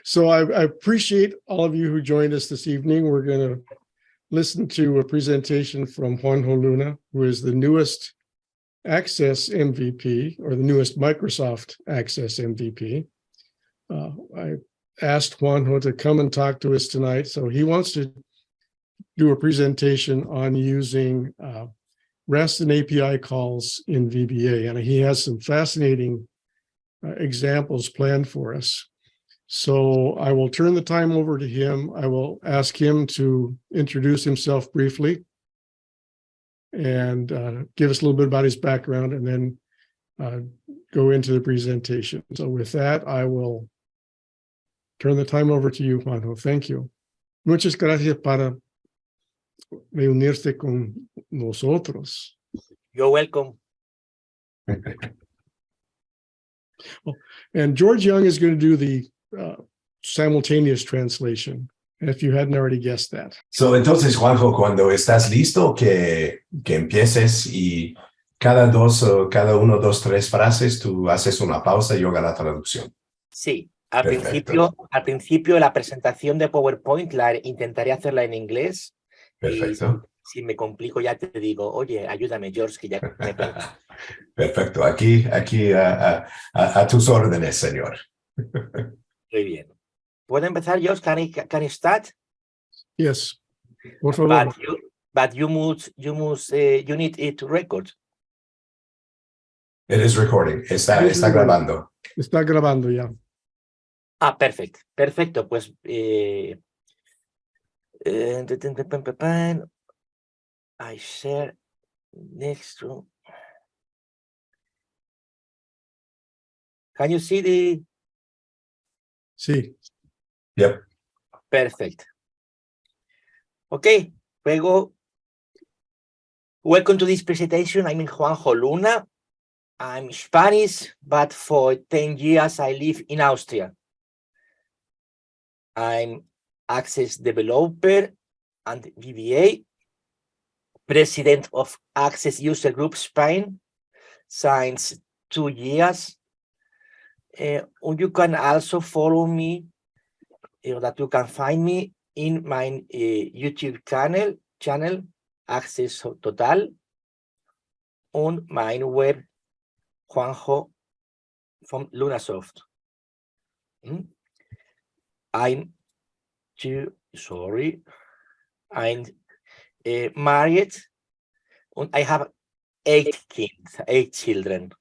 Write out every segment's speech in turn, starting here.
So I appreciate all of you who joined us this evening. We're going to listen to a presentation from Juanjo Luna, who is the newest Access MVP, or the newest Microsoft Access MVP. I asked Juanjo to come and talk to us tonight, so he wants to do a presentation on using REST and API calls in VBA, and he has some fascinating examples planned for us. So I will turn the time over to him. I will ask him to introduce himself briefly and give us a little bit about his background, and then go into the presentation. So with that, I will turn the time over to you, Juanjo. Thank you. Muchas gracias para reunirse con nosotros. You're welcome. And George Young is going to do the simultaneous translation, if you hadn't already guessed that. So, entonces, Juanjo, cuando estás listo, que empieces, y cada uno, dos, tres frases, tú haces una pausa y yo hago la traducción. Sí, al principio la presentación de PowerPoint la intentaré hacerla en inglés. Perfecto. Y si me complico ya te digo, oye, ayúdame, George, que ya me pega. Perfecto, aquí a tus órdenes, señor. Muy bien. ¿Puedo empezar, George? Can I start? Yes. Por favor. But you need it to record. It is recording. Está grabando. Está grabando ya. Ah, perfecto. Perfecto. Pues I share next to. Can you see the? Sí. Yep. Perfect. Okay, luego. Welcome to this presentation. I'm Juanjo Luna. I'm Spanish, but for 10 years I live in Austria. I'm Access developer and VBA, president of AccessUserGroups Spain since 2 years. You can also follow me, that you can find me in my YouTube channel Access Total, on my web Juanjo from Lunasoft. I'm married, and I have 8 children.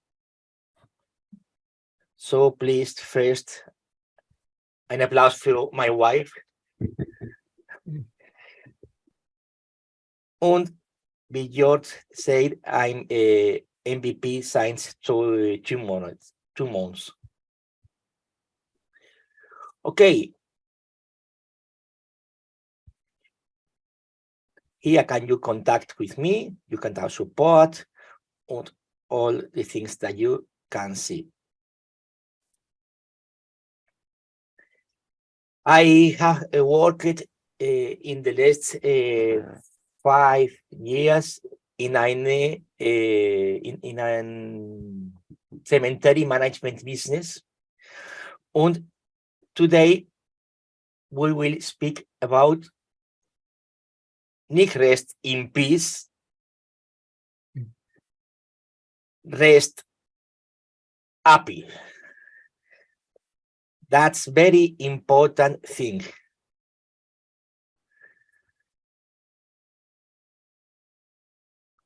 So please, first, an applause for my wife. And George said I'm a MVP since 2 months. Okay. Here can you contact with me, you can have support, and all the things that you can see. I have worked in the last 5 years in a cemetery management business, and today we will speak about Nick REST in peace, REST API. That's very important thing.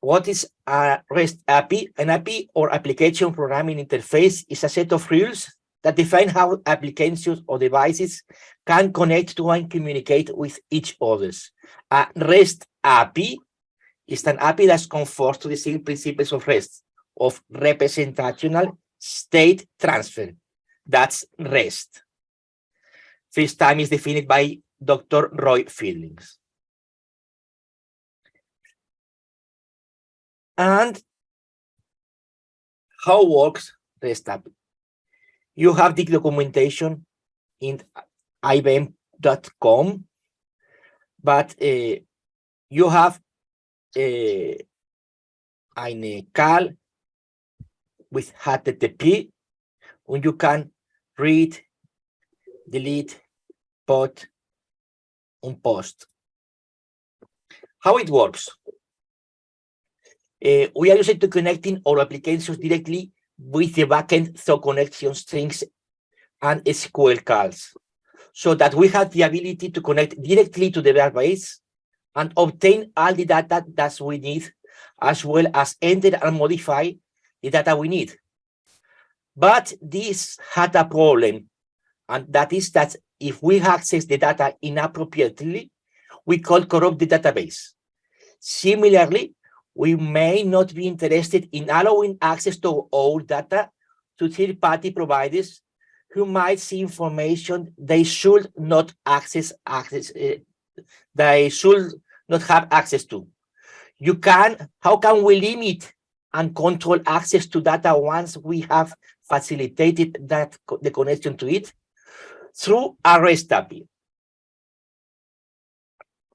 What is a REST API? An API, or application programming interface, is a set of rules that define how applications or devices can connect to and communicate with each other. A REST API is an API that conforms to the same principles of REST, of representational state transfer. That's REST. First time is defined by Dr. Roy Fieldings. And how works REST API? You have the documentation in ibm.com, but you have a call with HTTP, and you can read delete, put, unpost. How it works? We are used to connecting our applications directly with the backend through connection strings and SQL calls, so that we have the ability to connect directly to the database and obtain all the data that we need, as well as enter and modify the data we need. But this had a problem, and that is that if we access the data inappropriately, we could corrupt the database. Similarly, we may not be interested in allowing access to our data to third-party providers who might see information they should not they should not have access to. How can we limit and control access to data once we have facilitated the connection to it? Through a REST API.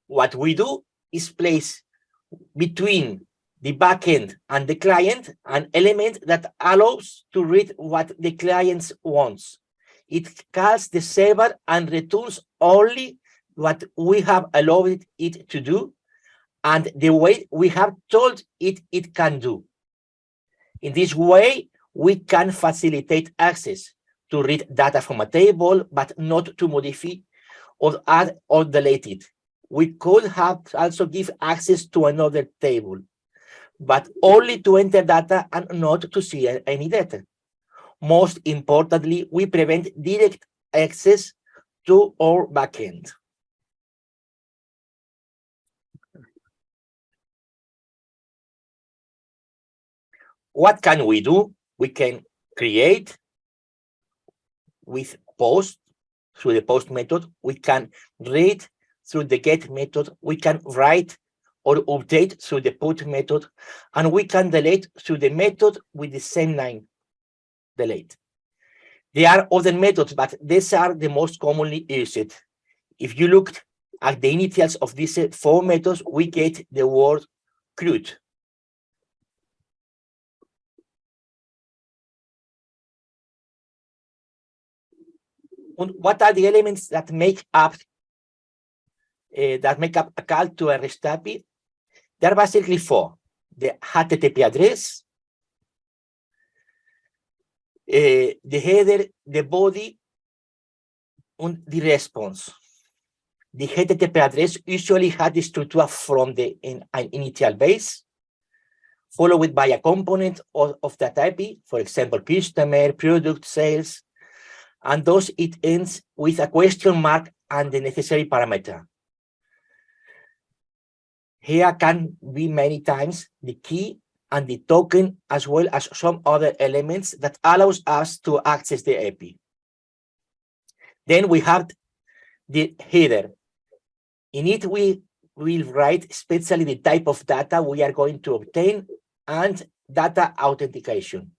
What we do is place between the backend and the client an element that allows to read what the client wants. It calls the server and returns only what we have allowed it to do and the way we have told it can do. In this way, we can facilitate access to read data from a table, but not to modify or add or delete it. We could have also give access to another table, but only to enter data and not to see any data. Most importantly, we prevent direct access to our backend. What can we do? We can create with post through the post method. We can read through the get method. We can write or update through the put method, and we can delete through the method with the same name, delete. There are other methods, but these are the most commonly used. If you look at the initials of these 4 methods, we get the word CRUD. What are the elements that make up a call to a REST API? There are basically 4: the HTTP address, the header, the body, and the response. The HTTP address usually has the structure from an initial base, followed by a component of that API, for example, customer, product, sales, and thus it ends with a question mark and the necessary parameter. Here can be many times the key and the token, as well as some other elements that allows us to access the API. Then we have the header. In it, we will write especially the type of data we are going to obtain and data authentication.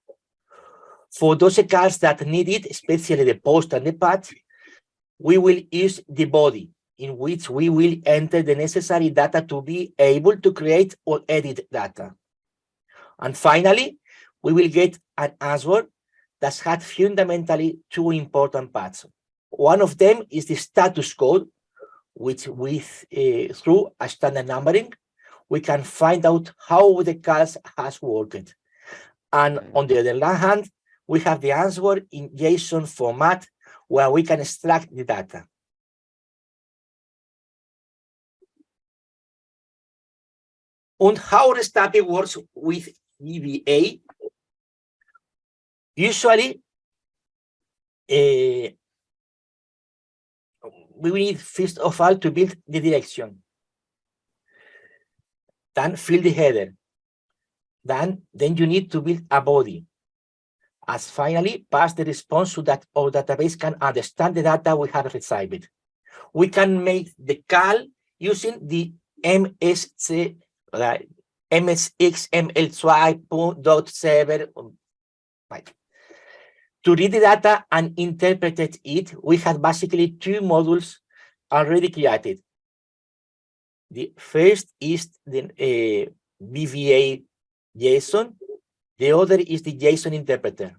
For those calls that need it, especially the post and the put, we will use the body, in which we will enter the necessary data to be able to create or edit data. And finally, we will get an answer that has fundamentally 2 important parts. One of them is the status code, which through a standard numbering, we can find out how the calls has worked. And on the other hand, we have the answer in JSON format, where we can extract the data. And how REST API works with VBA? Usually, we need first of all to build the direction, then fill the header, then you need to build a body, as finally pass the response so that our database can understand the data we have received. We can make the call using the MSXML2.server. Right. To read the data and interpret it, we have basically 2 modules already created. The first is the VBA-JSON. The other is the JSON interpreter.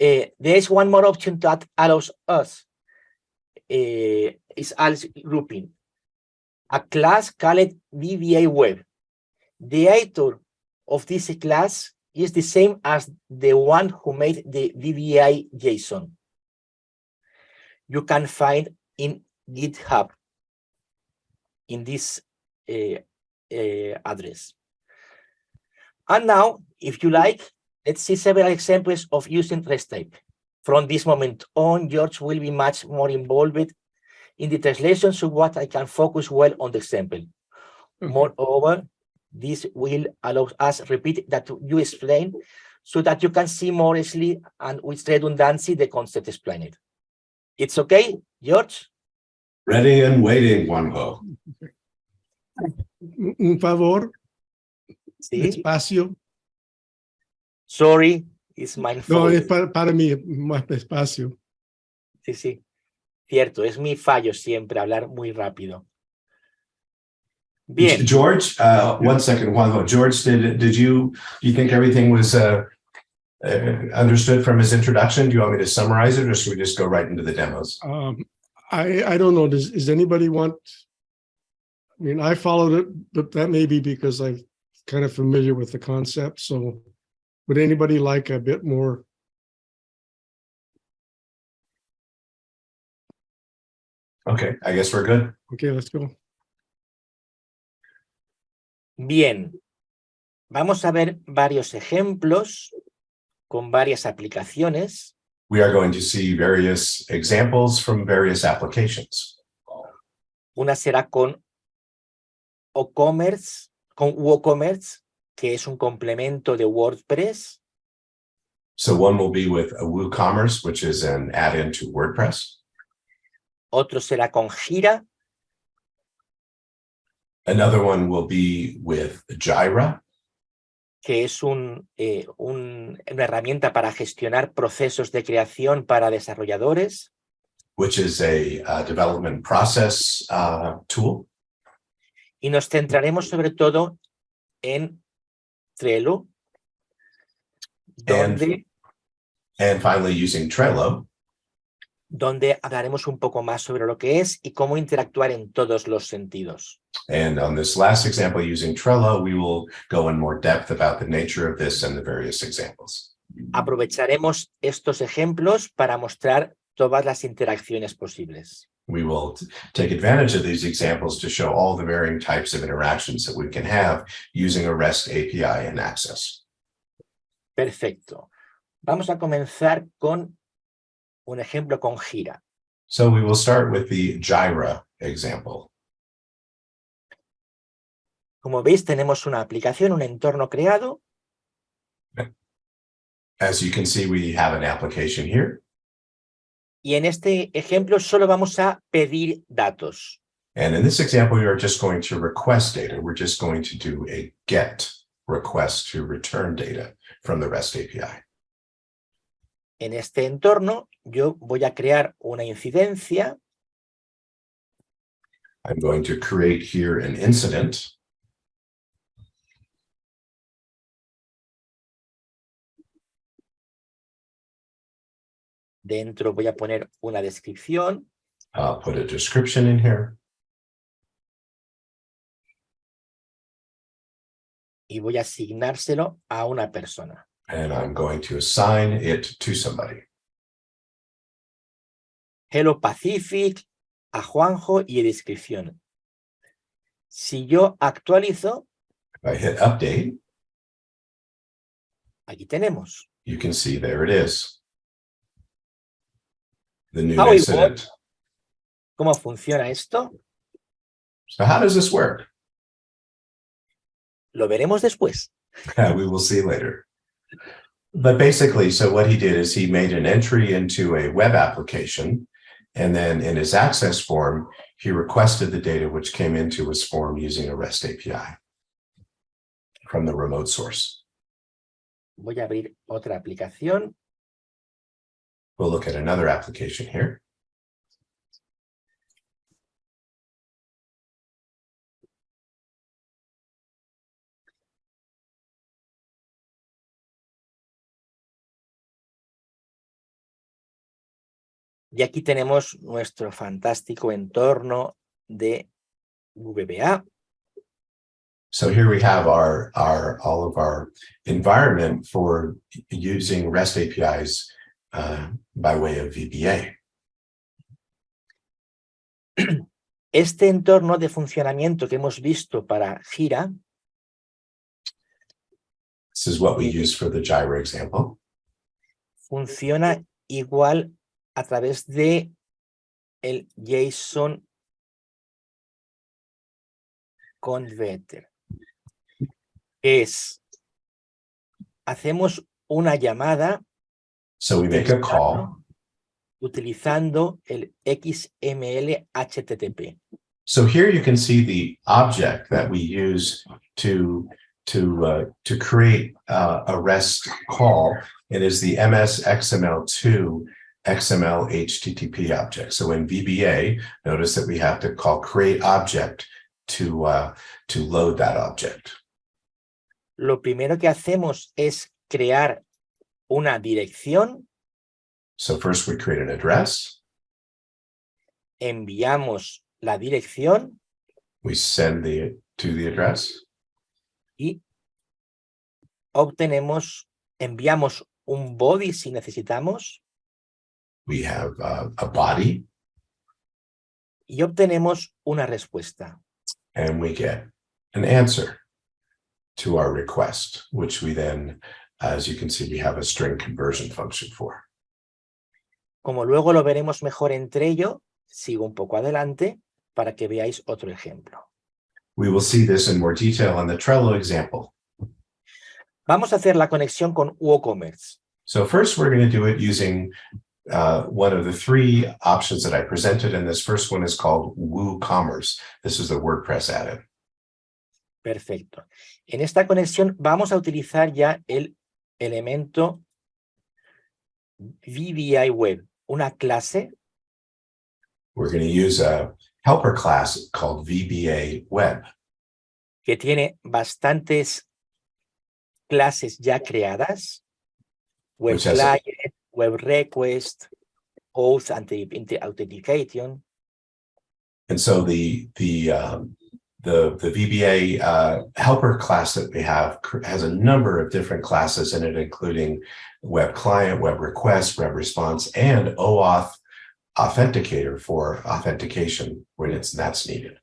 There is one more option that allows us is else grouping. A class called VBA-Web. The author of this class is the same as the one who made the VBA-JSON. You can find in GitHub in this address. And now, if you like, let's see several examples of using REST type. From this moment on, George will be much more involved in the translation, so what I can focus well on the example. Moreover, this will allow us repeat that you explained so that you can see more easily and with redundancy the concept explained. It's okay, George? Ready and waiting, Juanjo. Un favor, Sí. despacio. Sorry, it's my No, fault. es para mí, más despacio. Sí, sí. Cierto, es mi fallo siempre hablar muy rápido. Bien. George, 1 second, Juanjo. George, did you think everything was understood from his introduction? Do you want me to summarize it, or should we just go right into the demos? I don't know. Does anybody want? I mean, I followed it, but that may be because I'm kind of familiar with the concept. So, would anybody like a bit more? Okay, I guess we're good. Okay, let's go. Bien. Vamos a ver varios ejemplos con varias aplicaciones. We are going to see various examples from various applications. Una será con WooCommerce, que es un complemento de WordPress. So one will be with a WooCommerce, which is an add-in to WordPress. Otro será con Jira. Another one will be with Jira, que es una herramienta para gestionar procesos de creación para desarrolladores. which is a development process tool. Y nos centraremos sobre todo en Trello, And finally, using Trello, donde hablaremos un poco más sobre lo que es y cómo interactuar en todos los sentidos. and on this last example, using Trello, we will go in more depth about the nature of this and the various examples. Aprovecharemos estos ejemplos para mostrar todas las interacciones posibles. We will take advantage of these examples to show all the varying types of interactions that we can have using a REST API and Access. Perfecto. Vamos a comenzar con un ejemplo con Jira. So we will start with the Jira example. Como veis, tenemos una aplicación, un entorno creado. As you can see, we have an application here. Y en este ejemplo solo vamos a pedir datos. And in this example, we are just going to request data. We're just going to do a GET request to return data from the REST API. En este entorno, yo voy a crear una incidencia. I'm going to create here an incident. Dentro voy a poner una descripción. I'll put a description in here. Y voy a asignárselo a una persona. And I'm going to assign it to somebody. Hello Pacific, a Juanjo y descripción. Si yo actualizo, If I hit update, aquí tenemos. you can see there it is. The new How it incident. ¿Cómo funciona esto? So how does this work? Lo veremos después. We will see later. But basically, so what he did is he made an entry into a web application, and then in his access form, he requested the data which came into his form using a REST API from the remote source. Voy a abrir otra aplicación. We'll look at another application here. Y aquí tenemos nuestro fantástico entorno de VBA. So here we have all of our environment for using REST APIs by way of VBA. Este entorno de funcionamiento que hemos visto para Jira This is what we use for the Jira example. funciona igual a través de el JSON Converter. Hacemos una llamada So we make a call. utilizando el XML HTTP. So here you can see the object that we use to create a REST call. It is the MS XML2 XML HTTP object. So in VBA, notice that we have to call create object to load that object. Lo primero que hacemos es crear una dirección. So first we create an address. Enviamos la dirección. We send to the address. Y enviamos un body si necesitamos. We have a body. Y obtenemos una respuesta. And we get an answer to our request, which we then, as you can see, we have a string conversion function for. Como luego lo veremos mejor en Trello, sigo un poco adelante para que veáis otro ejemplo. We will see this in more detail on the Trello example. Vamos a hacer la conexión con WooCommerce. So first, we're going to do it using one of the three options that I presented, and this first one is called WooCommerce. This is the WordPress add-in. Perfecto. En esta conexión vamos a utilizar ya el elemento VBA-Web, una clase. We're going to use a helper class called VBA-Web. Que tiene bastantes clases ya creadas. Web Client, Web Request, Auth Authentication. And so the VBA helper class that we have has a number of different classes in it, including Web Client, Web Request, Web Response, and OAuth Authenticator for authentication when that's needed.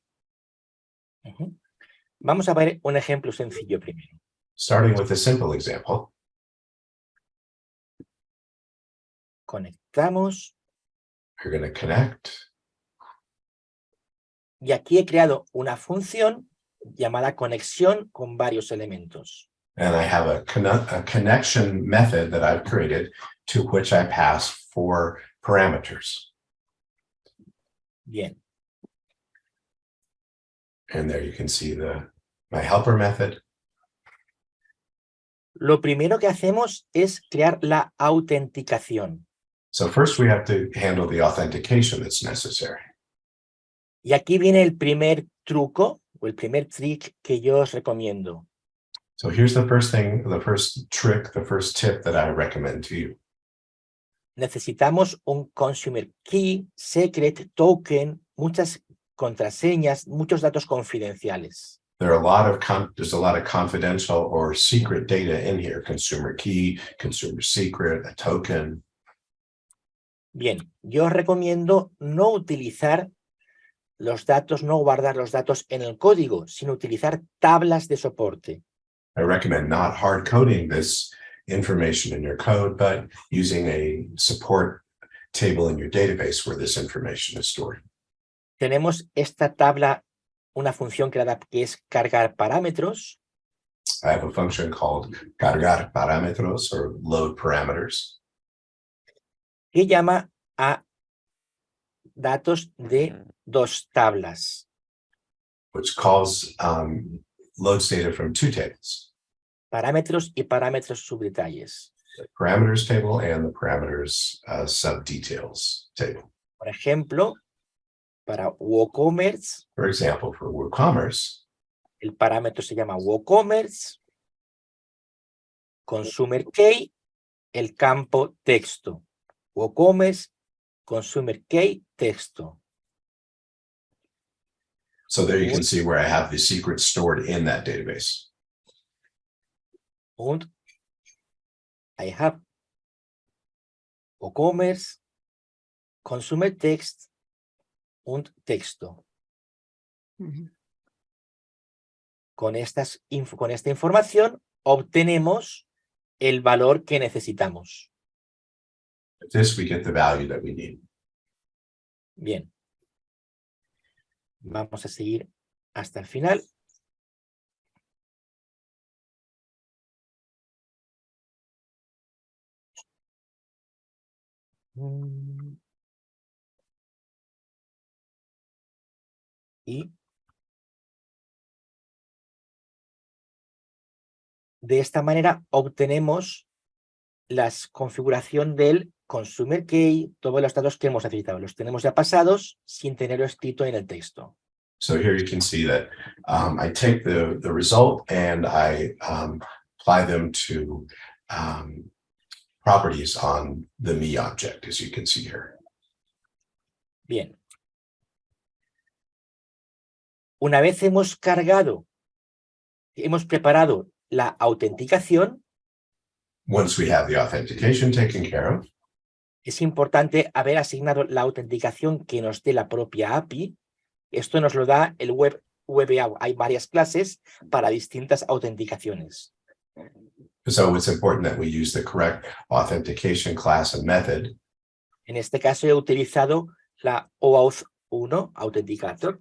Vamos a ver un ejemplo sencillo primero. Starting with a simple example. Conectamos. You're going to connect. Y aquí he creado una función llamada conexión con varios elementos. And I have a connection method that I've created to which I pass 4 parameters. Bien. And there you can see my helper method. Lo primero que hacemos es crear la autenticación. So first we have to handle the authentication that's necessary. Y aquí viene el primer truco o el primer trick que yo os recomiendo. So here's the first thing, the first trick, the first tip that I recommend to you. Necesitamos un consumer key, secret, token, muchas contraseñas, muchos datos confidenciales. There's a lot of confidential or secret data in here. Consumer key, consumer secret, a token. Bien, yo os recomiendo no utilizar los datos, no guardar los datos en el código, sino utilizar tablas de soporte. I recommend not hard coding this information in your code, but using a support table in your database where this information is stored. Tenemos esta tabla, una función creada que es cargar parámetros. I have a function called cargar parámetros or load parameters. Que llama a datos de 2 tablas. Which calls loads data from 2 tables. Parámetros y parámetros subdetalles. The parameters table and the parameters subdetails table. Por ejemplo, para WooCommerce. For example, for WooCommerce. El parámetro se llama WooCommerce. Consumer key, el campo texto. WooCommerce, consumer key texto. So there you can see where I have the secret stored in that database. Und I have WooCommerce, consumer text und texto. Con esta información obtenemos el valor que necesitamos. With this, we get the value that we need. Bien. Vamos a seguir hasta el final. Y de esta manera obtenemos la configuración del consumer key, todos los datos que hemos necesitado. Los tenemos ya pasados sin tenerlo escrito en el texto. So here you can see that I take the result and I apply them to properties on the me object, as you can see here. Bien. Una vez hemos preparado la autenticación, Once we have the authentication taken care of, es importante haber asignado la autenticación que nos dé la propia API. Esto nos lo da el VBA. Hay varias clases para distintas autenticaciones. so it's important that we use the correct authentication class and method. En este caso he utilizado la OAuth 1, Authenticator,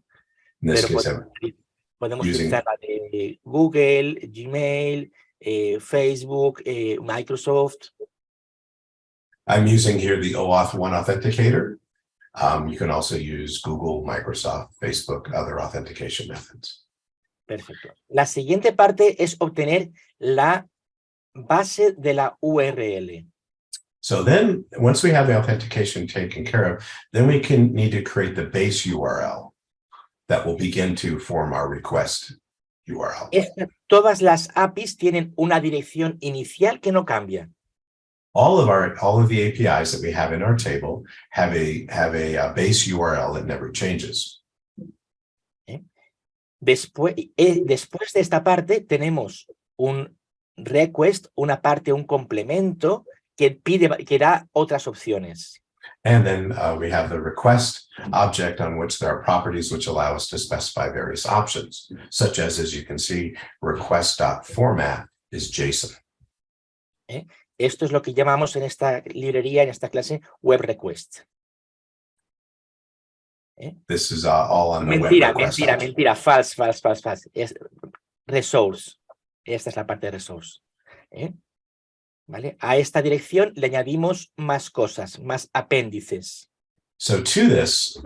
In this pero case, podemos using- utilizar la de Google, Gmail, Facebook, Microsoft. I'm using here the OAuth 1 authenticator. You can also use Google, Microsoft, Facebook, other authentication methods. Perfecto. La siguiente parte es obtener la base de la URL. So then, once we have the authentication taken care of, then we need to create the base URL that will begin to form our request URL. Todas las APIs tienen una dirección inicial que no cambia. All of the APIs that we have in our table have a base URL that never changes. Después de esta parte tenemos un request, una parte, un complemento que da otras opciones. And then we have the request object on which there are properties which allow us to specify various options, such as you can see, request.format is JSON. Esto es lo que llamamos en esta librería, en esta clase, web request. This is all on the Mentira, web request mentira, object. mentira, false. Es resource. Esta es la parte de resource. ¿Vale? A esta dirección le añadimos más cosas, más apéndices. So to this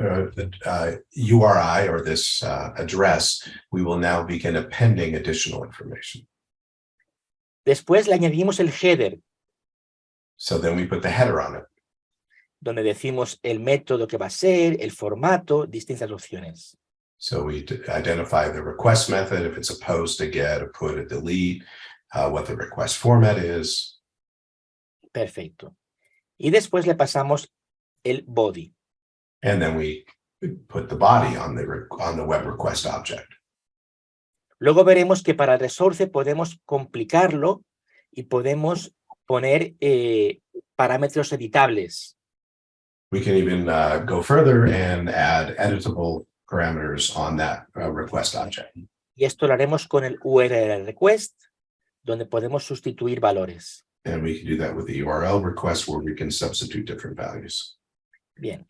URI or this address, we will now begin appending additional information. Después le añadimos el header, So then we put the header on it. donde decimos el método que va a ser, el formato, distintas opciones. So we identify the request method, if it's a post, a get, a put, a delete, what the request format is. Perfecto. Y después le pasamos el body. And then we put the body on the web request object. Luego veremos que para el resource podemos complicarlo y podemos poner parámetros editables. We can even go further and add editable parameters on that request object. Y esto lo haremos con el URL request, donde podemos sustituir valores. And we can do that with the URL request where we can substitute different values. Bien.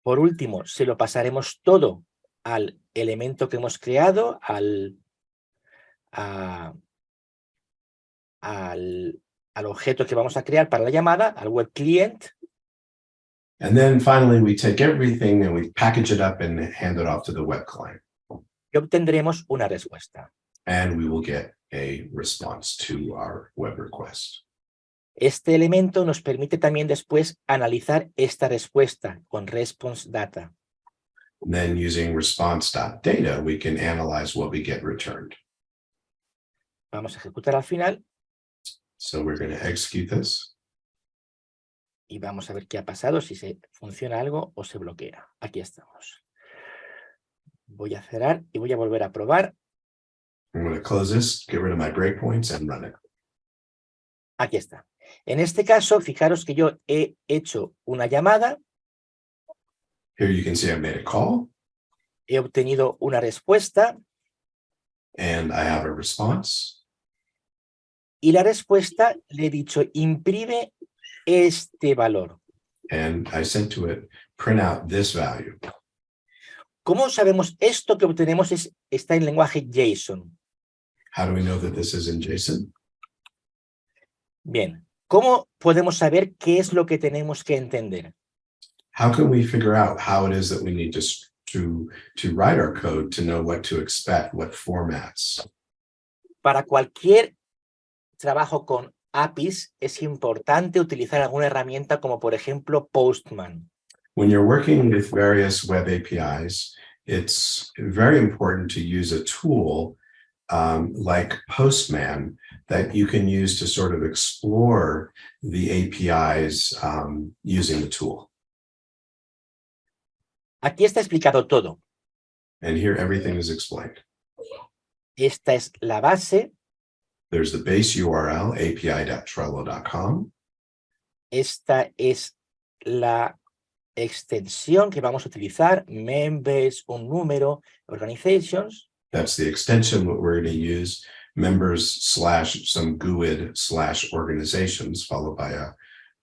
Por último, se lo pasaremos todo al elemento que hemos creado, al objeto que vamos a crear para la llamada, al web client. And then finally, we take everything and we package it up and hand it off to the web client. Y obtendremos una respuesta. And we will get a response to our web request. Este elemento nos permite también después analizar esta respuesta con response data. And then using response.data, we can analyze what we get returned. Vamos a ejecutar al final. So we're going to execute this. Y vamos a ver qué ha pasado, si se funciona algo o se bloquea. Aquí estamos. Voy a cerrar y voy a volver a probar. I'm going to close this, get rid of my breakpoints and run it. Aquí está. En este caso, fijaros que yo he hecho una llamada. Here you can see I made a call. He obtenido una respuesta. And I have a response. Y la respuesta le he dicho, imprime este valor. And I said to it, print out this value. ¿Cómo sabemos esto que obtenemos está en lenguaje JSON? How do we know that this is in JSON? Bien. ¿Cómo podemos saber qué es lo que tenemos que entender? How can we figure out how it is that we need to write our code to know what to expect, what formats? Para cualquier trabajo con APIs es importante utilizar alguna herramienta como por ejemplo Postman. When you're working with various web APIs, it's very important to use a tool like Postman that you can use to sort of explore the APIs using the tool. Aquí está explicado todo. And here everything is explained. Esta es la base. There's the base URL, api.trello.com. Esta es la extensión que vamos a utilizar, members, un número, organizations. That's the extension that we're going to use, members / some GUID / organizations, followed by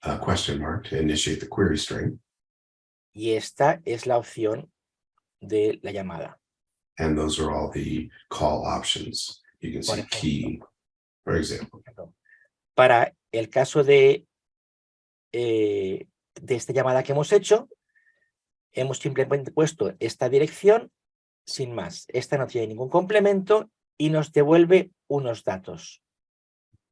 a question mark to initiate the query string. Y esta es la opción de la llamada. And those are all the call options. You can see key, for example. Para el caso de esta llamada que hemos hecho, hemos simplemente puesto esta dirección sin más. Esta no tiene ningún complemento y nos devuelve unos datos.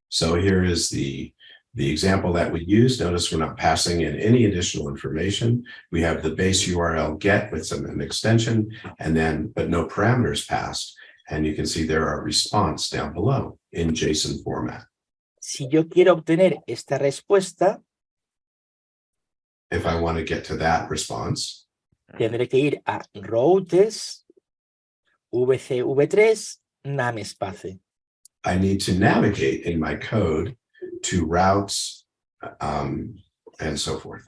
So here is the example that we use. Notice we're not passing in any additional information. We have the base URL get with an extension, and then but no parameters passed. And you can see there are response down below in JSON format. Si yo quiero obtener esta respuesta, if I want to get to that response, tendré que ir a routes, VCV3, namespace. I need to navigate in my code to routes and so forth.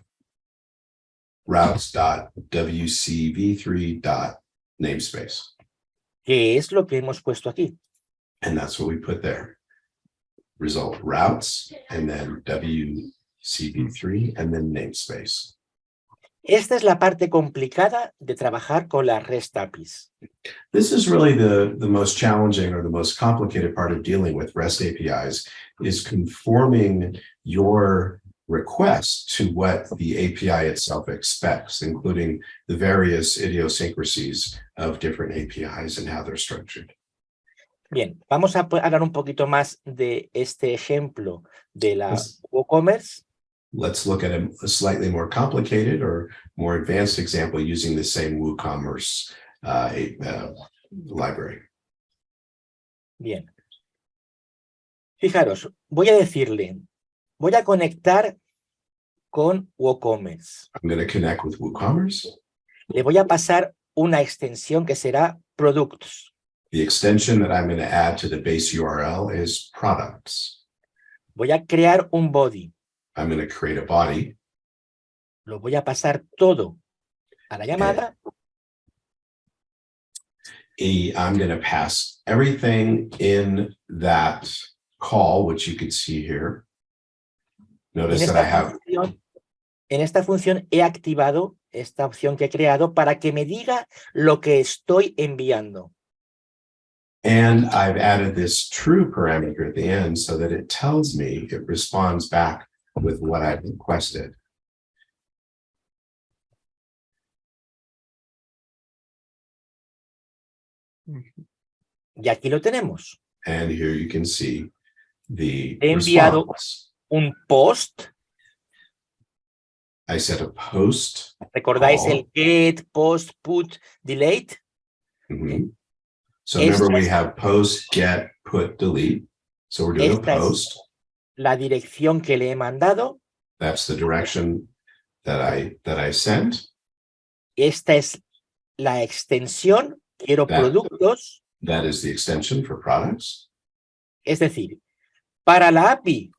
Routes.wcv3.namespace. ¿Qué es lo que hemos puesto aquí? And that's what we put there. Result routes and then WCV3 and then namespace. Esta es la parte complicada de trabajar con las REST APIs. This is really the most challenging or the most complicated part of dealing with REST APIs is conforming your request to what the API itself expects, including the various idiosyncrasies of different APIs and how they're structured. Bien, vamos a hablar un poquito más de este ejemplo de la WooCommerce. Let's look at a slightly more complicated or more advanced example using the same WooCommerce library. Bien. Fijaros, voy a decirle, voy a conectar con WooCommerce. I'm going to connect with WooCommerce. Le voy a pasar una extensión que será products. The extension that I'm going to add to the base URL is products. Voy a crear un body. I'm going to create a body. Lo voy a pasar todo a la llamada. I'm going to pass everything in that call, which you can see here. Notice that I have. En esta función he activado esta opción que he creado para que me diga lo que estoy enviando. And I've added this true parameter at the end so that it tells me, it responds back with what I've requested. Y aquí lo tenemos. And here you can see the He enviado response. un post. I set a post. ¿Recordáis call. el get, post, put, delete? Mm-hmm. So remember we have post, get, put, delete. So we're doing a Esta post. es la dirección que le he mandado. That's the direction that I sent. Esta es la extensión. Quiero productos. That is the extension for products. Es decir, para la API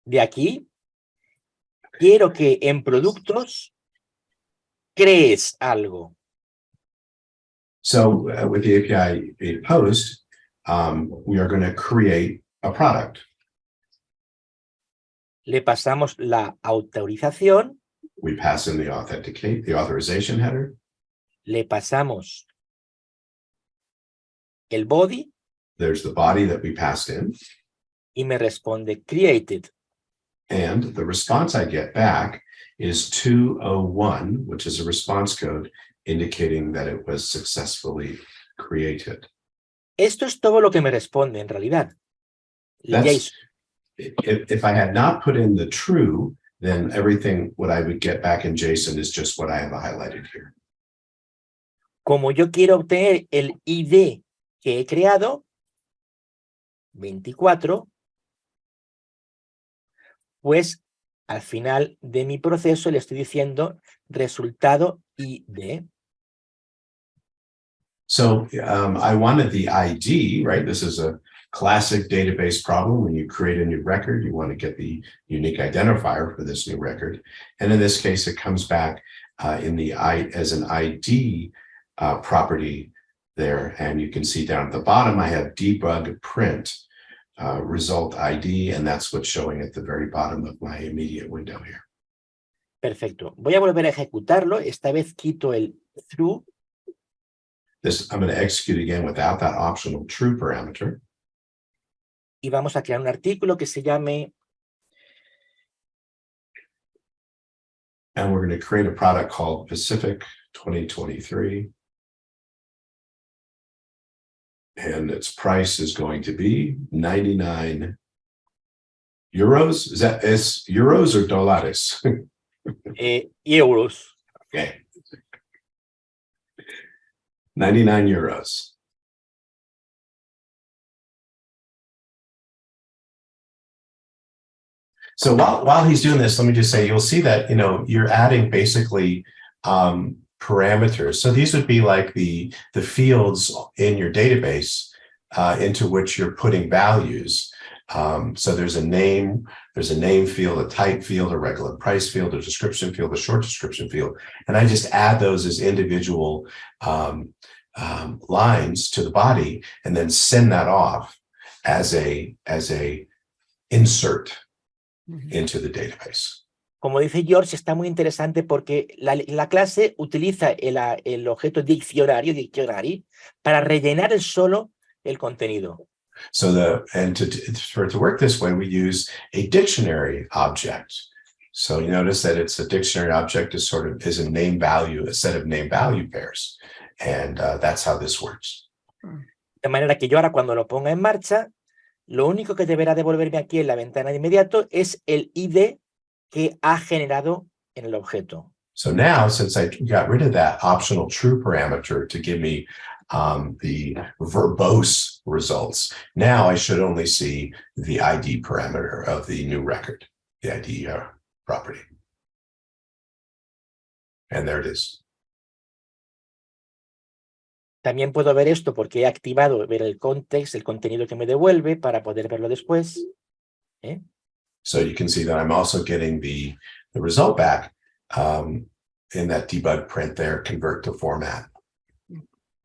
de aquí, quiero que en productos crees algo. So with the API post, we are going to create a product. Le pasamos la autorización. We pass in the authorization header. Le pasamos el body. There's the body that we passed in. Y me responde created. And the response I get back is 201, which is a response code indicating that it was successfully created. Esto es todo lo que me responde en realidad. If I had not put in the true, then everything what I would get back in JSON is just what I have highlighted here. Como yo quiero obtener el ID que he creado, 24, pues al final de mi proceso le estoy diciendo resultado ID. So I wanted the ID, right? This is a classic database problem. When you create a new record, you want to get the unique identifier for this new record. And in this case, it comes back as an ID property there. And you can see down at the bottom, I have debug print result ID, and that's what's showing at the very bottom of my immediate window here. Perfecto. Voy a volver a ejecutarlo. Esta vez quito el through. I'm going to execute again without that optional true parameter. Y vamos a crear un artículo que se llame. And we're going to create a product called Pacific 2023. And its price is going to be 99 euros. Is euros or dólares? Euros. Okay. 99 euros. So while he's doing this, let me just say, you'll see that, you're adding basically parameters. So these would be like the fields in your database into which you're putting values. So there's a name field, a type field, a regular price field, a description field, a short description field. And I just add those as individual lines to the body and then send that off as a insert into the database. Como dice George, está muy interesante porque la clase utiliza el objeto dictionary para rellenar solo el contenido. So for it to work this way, we use a dictionary object. So you notice that it's a dictionary object is a name value, a set of name value pairs. And that's how this works. De manera que yo ahora cuando lo ponga en marcha, lo único que deberá devolverme aquí en la ventana de inmediato es el ID que ha generado en el objeto. So now, since I got rid of that optional true parameter to give me the verbose results, now I should only see the ID parameter of the new record, the ID property. And there it is. También puedo ver esto porque he activado ver el context, el contenido que me devuelve para poder verlo después. So you can see that I'm also getting the result back in that debug print there, convert to format.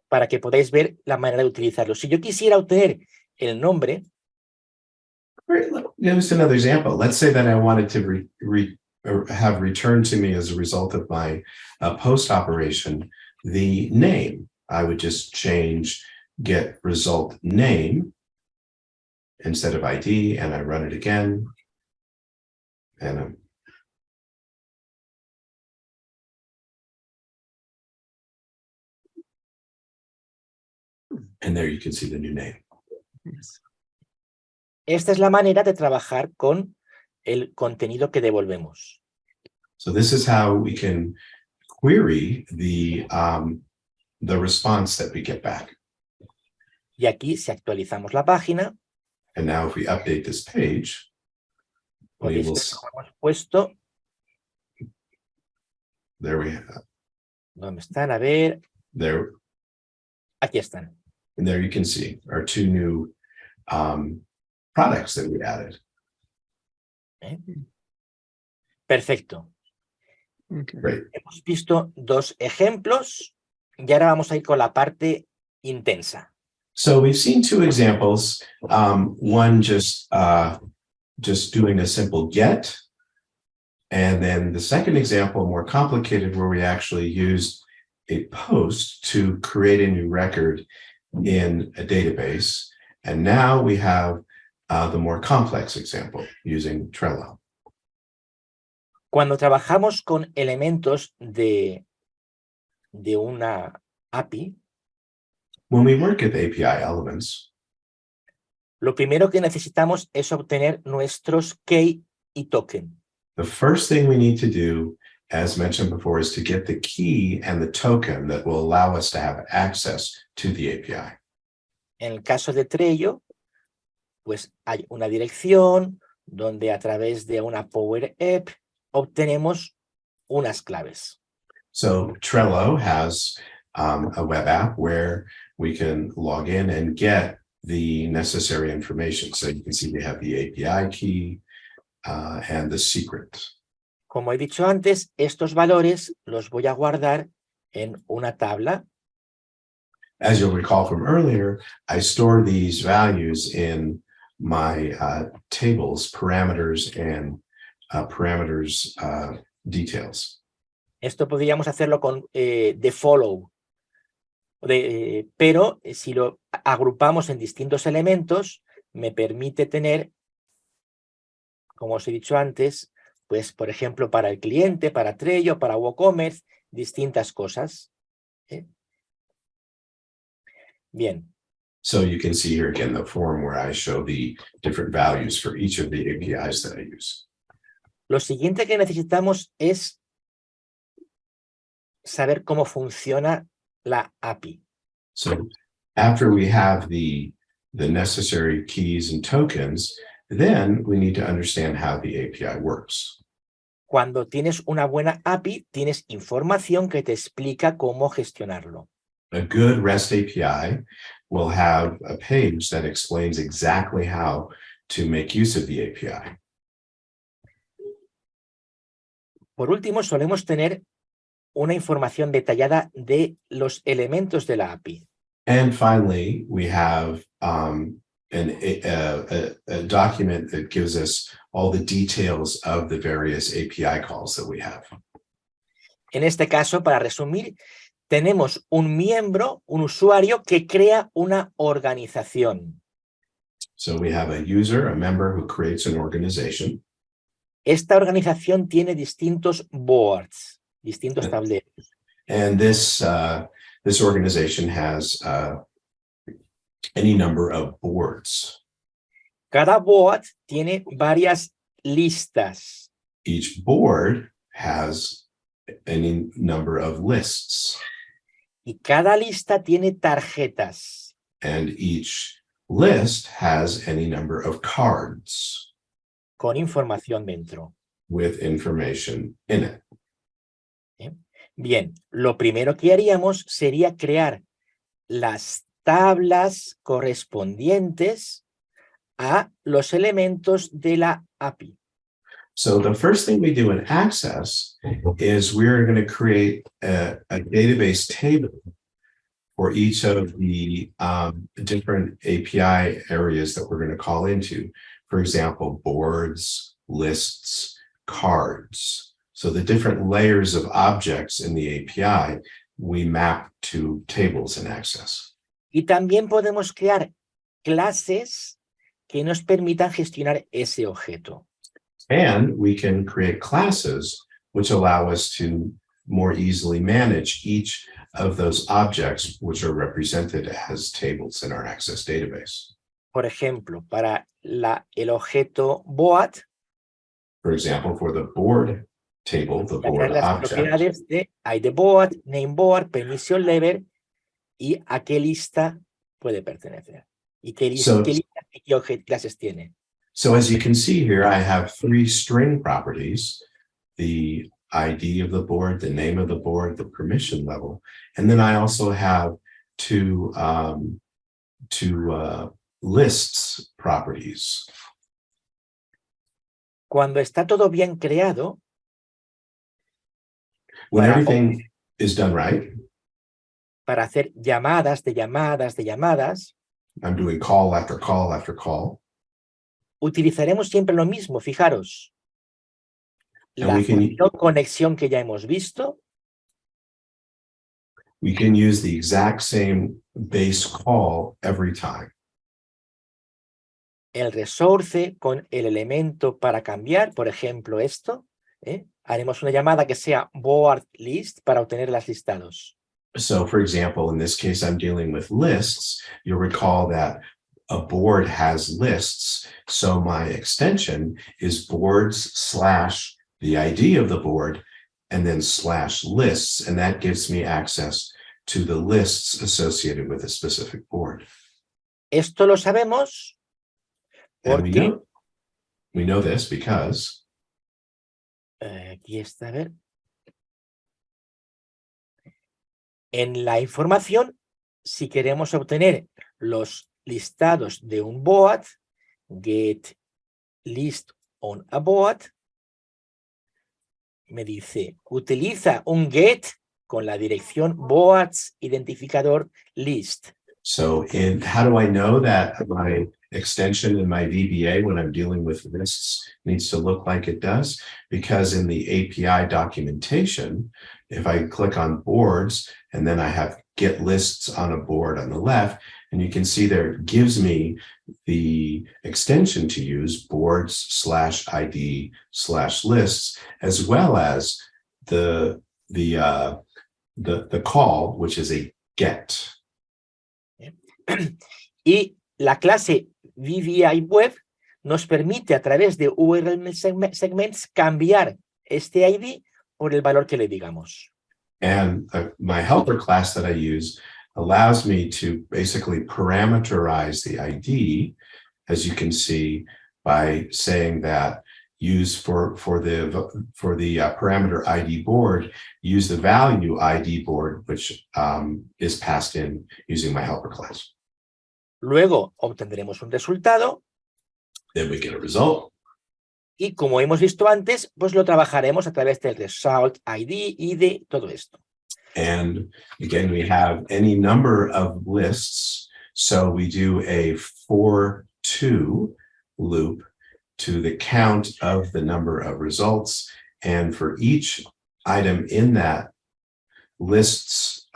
Para que podáis ver la manera de utilizarlo. Si yo quisiera obtener el nombre. Just another example. Let's say that I wanted to have returned to me as a result of my post operation the name. I would just change get result name instead of ID, and I run it again. And there you can see the new name. Esta es la manera de trabajar con el contenido que devolvemos. So this is how we can query the response that we get back. Y aquí, si actualizamos la página. And now if we update this page. Podéis will ver s- cómo hemos puesto. There we have, ¿Dónde están? A ver. there, Aquí están. and there you can see our two new products that we added. ¿Eh? Perfecto. Okay. Great. Hemos visto dos ejemplos y ahora vamos a ir con la parte intensa. So we've seen two examples. One just doing a simple get. And then the second example, more complicated, where we actually used a post to create a new record in a database. And now we have the more complex example using Trello. Cuando trabajamos con elementos de una API, When we work with API elements, lo primero que necesitamos es obtener nuestros key y token. the first thing we need to do, as mentioned before, is to get the key and the token that will allow us to have access to the API. En el caso de Trello, pues hay una dirección donde a través de una Power App obtenemos unas claves. So Trello has a web app where we can log in and get the necessary information. So you can see we have the API key and the secret. Como he dicho antes, estos valores los voy a guardar en una tabla. As you'll recall from earlier, I store these values in my tables, parameters, and parameters details. Esto podríamos hacerlo con the follow. Pero si lo agrupamos en distintos elementos, me permite tener, como os he dicho antes, pues por ejemplo para el cliente, para Trello, para WooCommerce, distintas cosas. Bien. So you can see here again the form where I show the different values for each of the APIs that I use. Lo siguiente que necesitamos es saber cómo funciona la API. So after we have the necessary keys and tokens, then we need to understand how the API works. Cuando tienes una buena API, tienes información que te explica cómo gestionarlo. A good REST API will have a page that explains exactly how to make use of the API. Por último, solemos tener una información detallada de los elementos de la API. And finally, we have a document that gives us all the details of the various API calls that we have. En este caso, para resumir, tenemos un miembro, un usuario que crea una organización. So we have a user, a member who creates an organization. Esta organización tiene distintos boards, distintos tableros. And this organization has any number of boards. Cada board tiene varias listas. Each board has any number of lists. Y cada lista tiene tarjetas. And each list has any number of cards. Con información dentro. With information in it. Bien, lo primero que haríamos sería crear las tablas correspondientes a los elementos de la API. So the first thing we do in Access is we're going to create a database table for each of the different API areas that we're going to call into. For example, boards, lists, cards. So the different layers of objects in the API, we map to tables in Access. Y también podemos crear clases que nos permitan gestionar ese objeto. And we can create classes which allow us to more easily manage each of those objects which are represented as tables in our Access database. Por ejemplo, para el objeto board, For example, for the board table, the board las object, propiedades de ID board, name board, permission level y a qué lista puede pertenecer. Y qué lista y qué clases tiene. So as you can see here, I have 3 string properties: the ID of the board, the name of the board, the permission level, and then I also have two lists properties. Cuando está todo bien creado, when everything is done right, para hacer llamadas de llamadas de llamadas, I'm doing call after call after call. Utilizaremos siempre lo mismo, fijaros. La función conexión que ya hemos visto. We can use the exact same base call every time. El resource con el elemento para cambiar, por ejemplo, esto. Haremos una llamada que sea board list para obtener los listados. So, for example, in this case, I'm dealing with lists. You'll recall that a board has lists. So my extension is boards/ the ID of the board, and then /lists. And that gives me access to the lists associated with a specific board. Esto lo sabemos porque... we know this because... aquí está, a ver. En la información, si queremos obtener los listados de un board, get list on a board, me dice, utiliza un get con la dirección boards identificador list. So how do I know that my extension in my VBA when I'm dealing with lists needs to look like it does? Because in the API documentation, if I click on boards and then I have get lists on a board on the left, and you can see there it gives me the extension to use boards/ID/lists, as well as the call, which is a get. Y la clase VBA-Web nos permite a través de URL segments cambiar este ID por el valor que le digamos. And my helper class that I use allows me to basically parameterize the ID, as you can see, by saying that use for the parameter ID board, use the value ID board, which is passed in using my helper class. Luego obtendremos un resultado. Then we get a result. Y como hemos visto antes, pues lo trabajaremos a través del result ID, ID, todo esto. And again, we have any number of lists. So we do a for to loop to the count of the number of results. And for each item in that list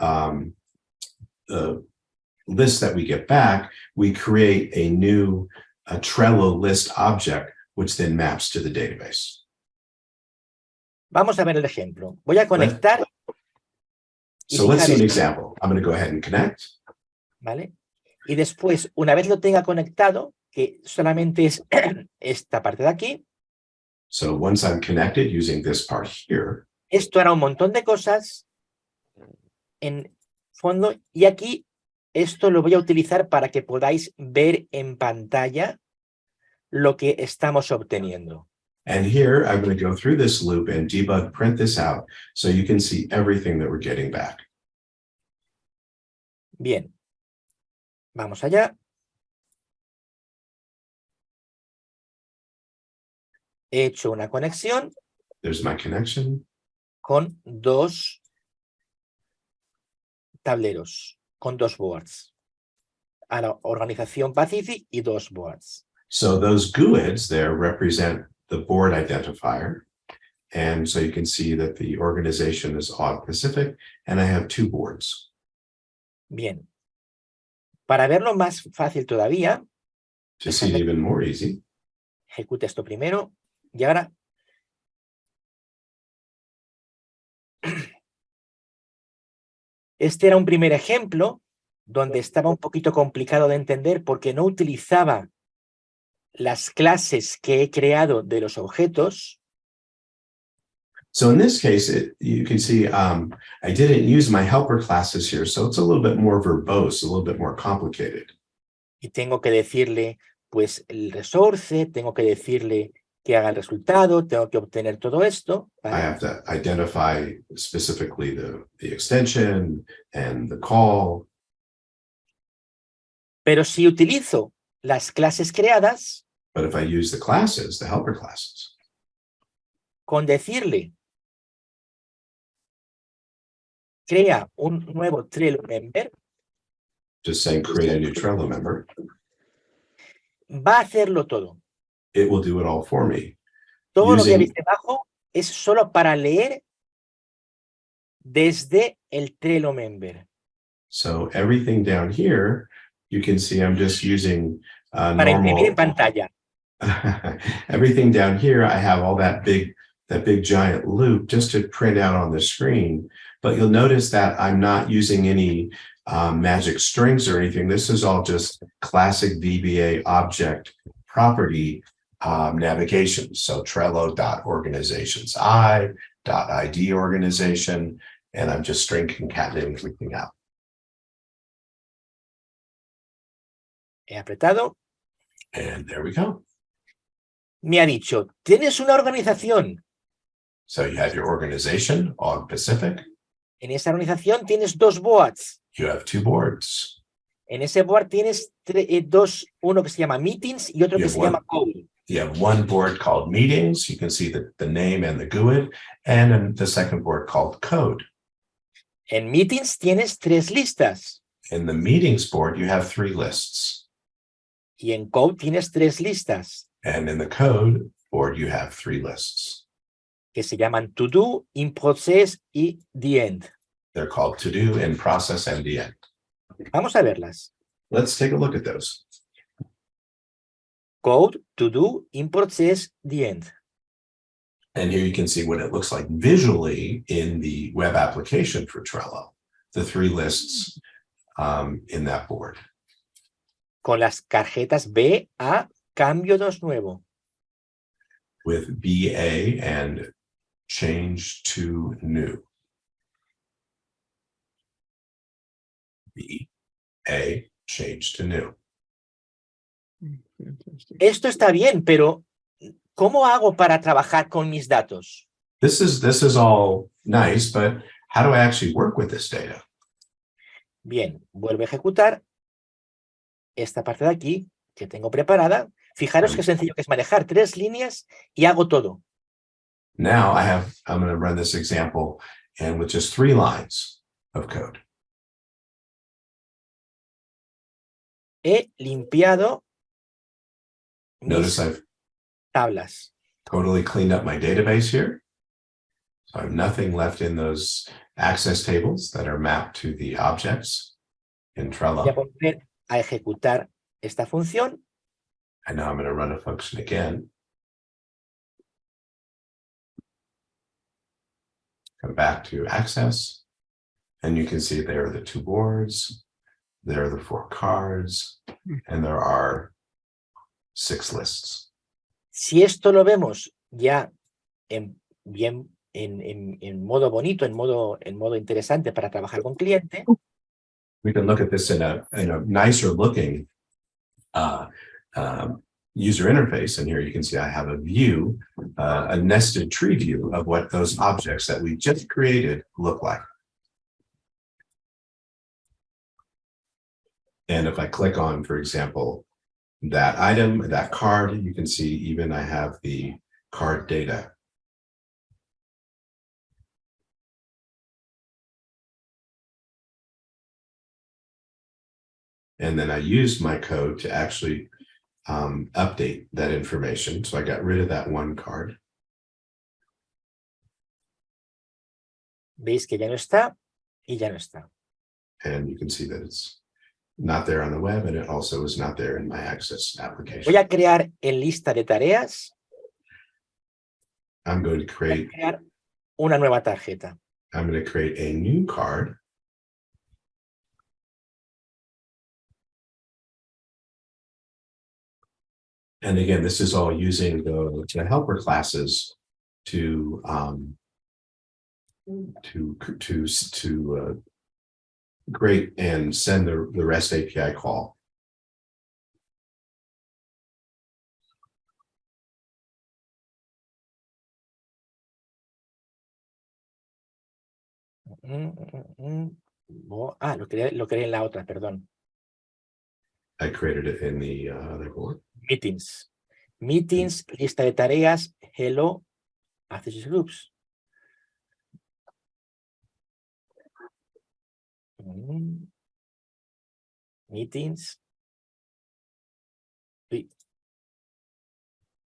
that we get back, we create a new Trello list object, which then maps to the database. Vamos a ver el ejemplo. Voy a conectar. So let's see an example. I'm going to go ahead and connect. ¿Vale? Y después, una vez lo tenga conectado, que solamente es esta parte de aquí. So once I'm connected using this part here. Esto hará un montón de cosas en fondo. Y aquí, esto lo voy a utilizar para que podáis ver en pantalla lo que estamos obteniendo. And here, I'm going to go through this loop and debug, print this out, so you can see everything that we're getting back. Bien. Vamos allá. He hecho una conexión. There's my connection. Con dos tableros, con dos boards. A la organización Pacific y dos boards. So those GUIDs there represent the board identifier. And so you can see that the organization is Aud Pacific, and I have 2 boards. Bien. Para verlo más fácil todavía, to see it even more easy, ejecute esto primero y ahora este era un primer ejemplo donde estaba un poquito complicado de entender porque no utilizaba las clases que he creado de los objetos. So in this case, you can see I didn't use my helper classes here, so it's a little bit more verbose, a little bit more complicated. Y tengo que decirle pues el resource, tengo que decirle que haga el resultado, tengo que obtener todo esto. I ¿vale? have to identify specifically the extension and the call. Pero si utilizo las clases creadas, But if I use the classes, the helper classes, con decirle crea un nuevo Trello member, just saying create a new Trello member, va a hacerlo todo. it will do it all for me. Todo lo que Using- veis debajo es solo para leer desde el Trello member. So everything down here, you can see I'm just using Para imprimir en normal. pantalla. Everything down here, I have all that big giant loop just to print out on the screen. But you'll notice that I'm not using any magic strings or anything. This is all just classic VBA object property navigation. So Trello.organizations.id organization, and I'm just string concatenating everything out. He apretado. And there we go. Me ha dicho, ¿tienes una organización? So you have your organization on Pacific. En esa organización tienes dos boards. You have two boards. En ese board tienes dos, uno que se llama Meetings y otro que Yeah, se one. llama Code. You have one board called Meetings. You can see the name and the GUID, and then the second board called Code. En Meetings tienes 3 listas In the Meetings board, you have 3 lists. y en Code tienes 3 listas And in the Code board, you have 3 lists. que se llaman To Do, In Process y The End. They're called To Do, In Process, and The End. Vamos a verlas. Let's take a look at those. Code, To Do, In Process, The End. And here you can see what it looks like visually in the web application for Trello, the 3 lists in that board. Con las tarjetas B, A, cambio 2 nuevo. With BA and change to new. BA, change to new. Fantastic. Esto está bien, pero ¿cómo hago para trabajar con mis datos? This is all nice, but how do I actually work with this data? Bien, vuelvo a ejecutar esta parte de aquí que tengo preparada. Fijaros qué sencillo que es manejar 3 líneas y hago todo. Now I'm going to run this example and with just 3 lines of code. He limpiado Notice mis I've tablas. totally cleaned up my database here. So I have nothing left in those access tables that are mapped to the objects in Voy a Trello. volver a ejecutar esta función. And now I'm going to run a function again. Come back to Access. And you can see there are the 2 boards. There are the 4 cards. And there are 6 lists. Si esto lo vemos ya en modo bonito, en modo interesante para trabajar con cliente, We can look at this in a nicer looking user interface. And here you can see I have a view, a nested tree view of what those objects that we just created look like. And if I click on, for example, that item, that card, you can see even I have the card data. And then I used my code to actually update that information. So I got rid of that one card. veis que ya no está y ya no está. And you can see that it's not there on the web, and it also is not there in my Access application. Voy a crear en lista de tareas, I'm going to voy a create crear una nueva tarjeta. I'm going to create a new card. And again, this is all using the helper classes to create and send the REST API call. Lo creé en la otra, perdón. I created it in the other board. Meetings. Meetings, lista de tareas, hello, AccessUserGroups. Meetings.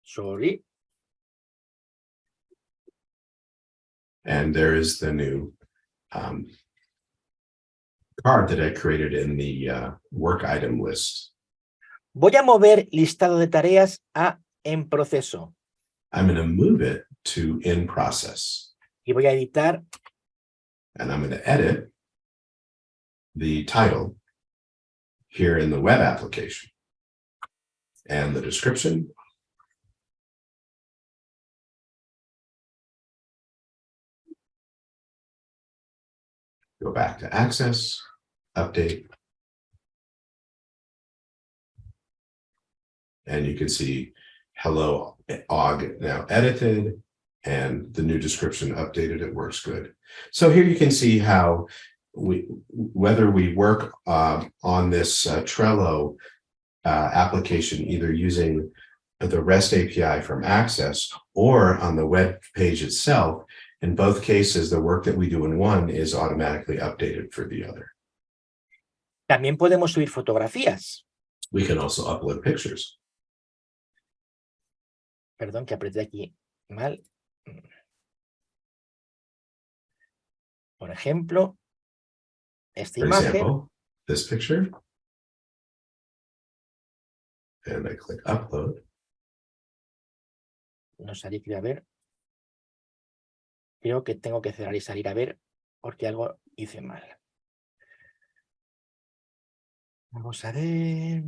Sorry. And there is the new card that I created in the work item list. Voy a mover listado de tareas a en proceso. I'm going to move it to in process. Y voy a editar. And I'm going to edit the title here in the web application and the description. Go back to Access, update. And you can see hello OG now edited and the new description updated. It works good. So here you can see how whether we work on this Trello application, either using the REST API from Access or on the web page itself, in both cases, the work that we do in one is automatically updated for the other. También podemos subir fotografías. We can also upload pictures. Perdón, que apreté aquí mal. Por ejemplo, esta For imagen. example, this picture. And I click upload. No salí, quiero ver. Creo que tengo que cerrar y salir a ver porque algo hice mal. Vamos a ver.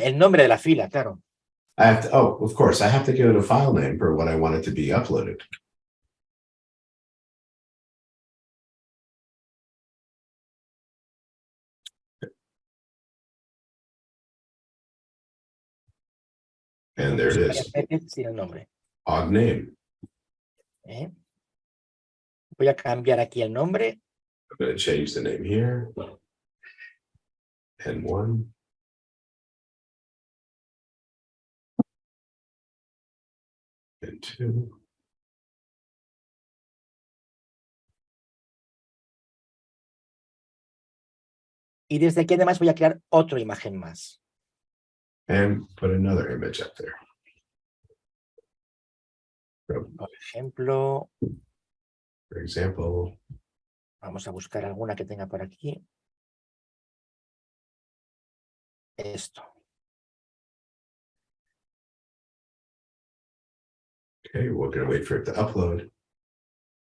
El nombre de la fila, claro. I have to, oh, of course, I have to give it a file name for what I want it to be uploaded. And there it is. Sin el nombre. Odd name. Voy a cambiar aquí el nombre. I'm going to change the name here. And 1. And 2. Y desde aquí además voy a crear otra imagen más. And put another image up there. Por ejemplo, For example, vamos a buscar alguna que tenga por aquí. Esto. okay, we're going to wait for it to upload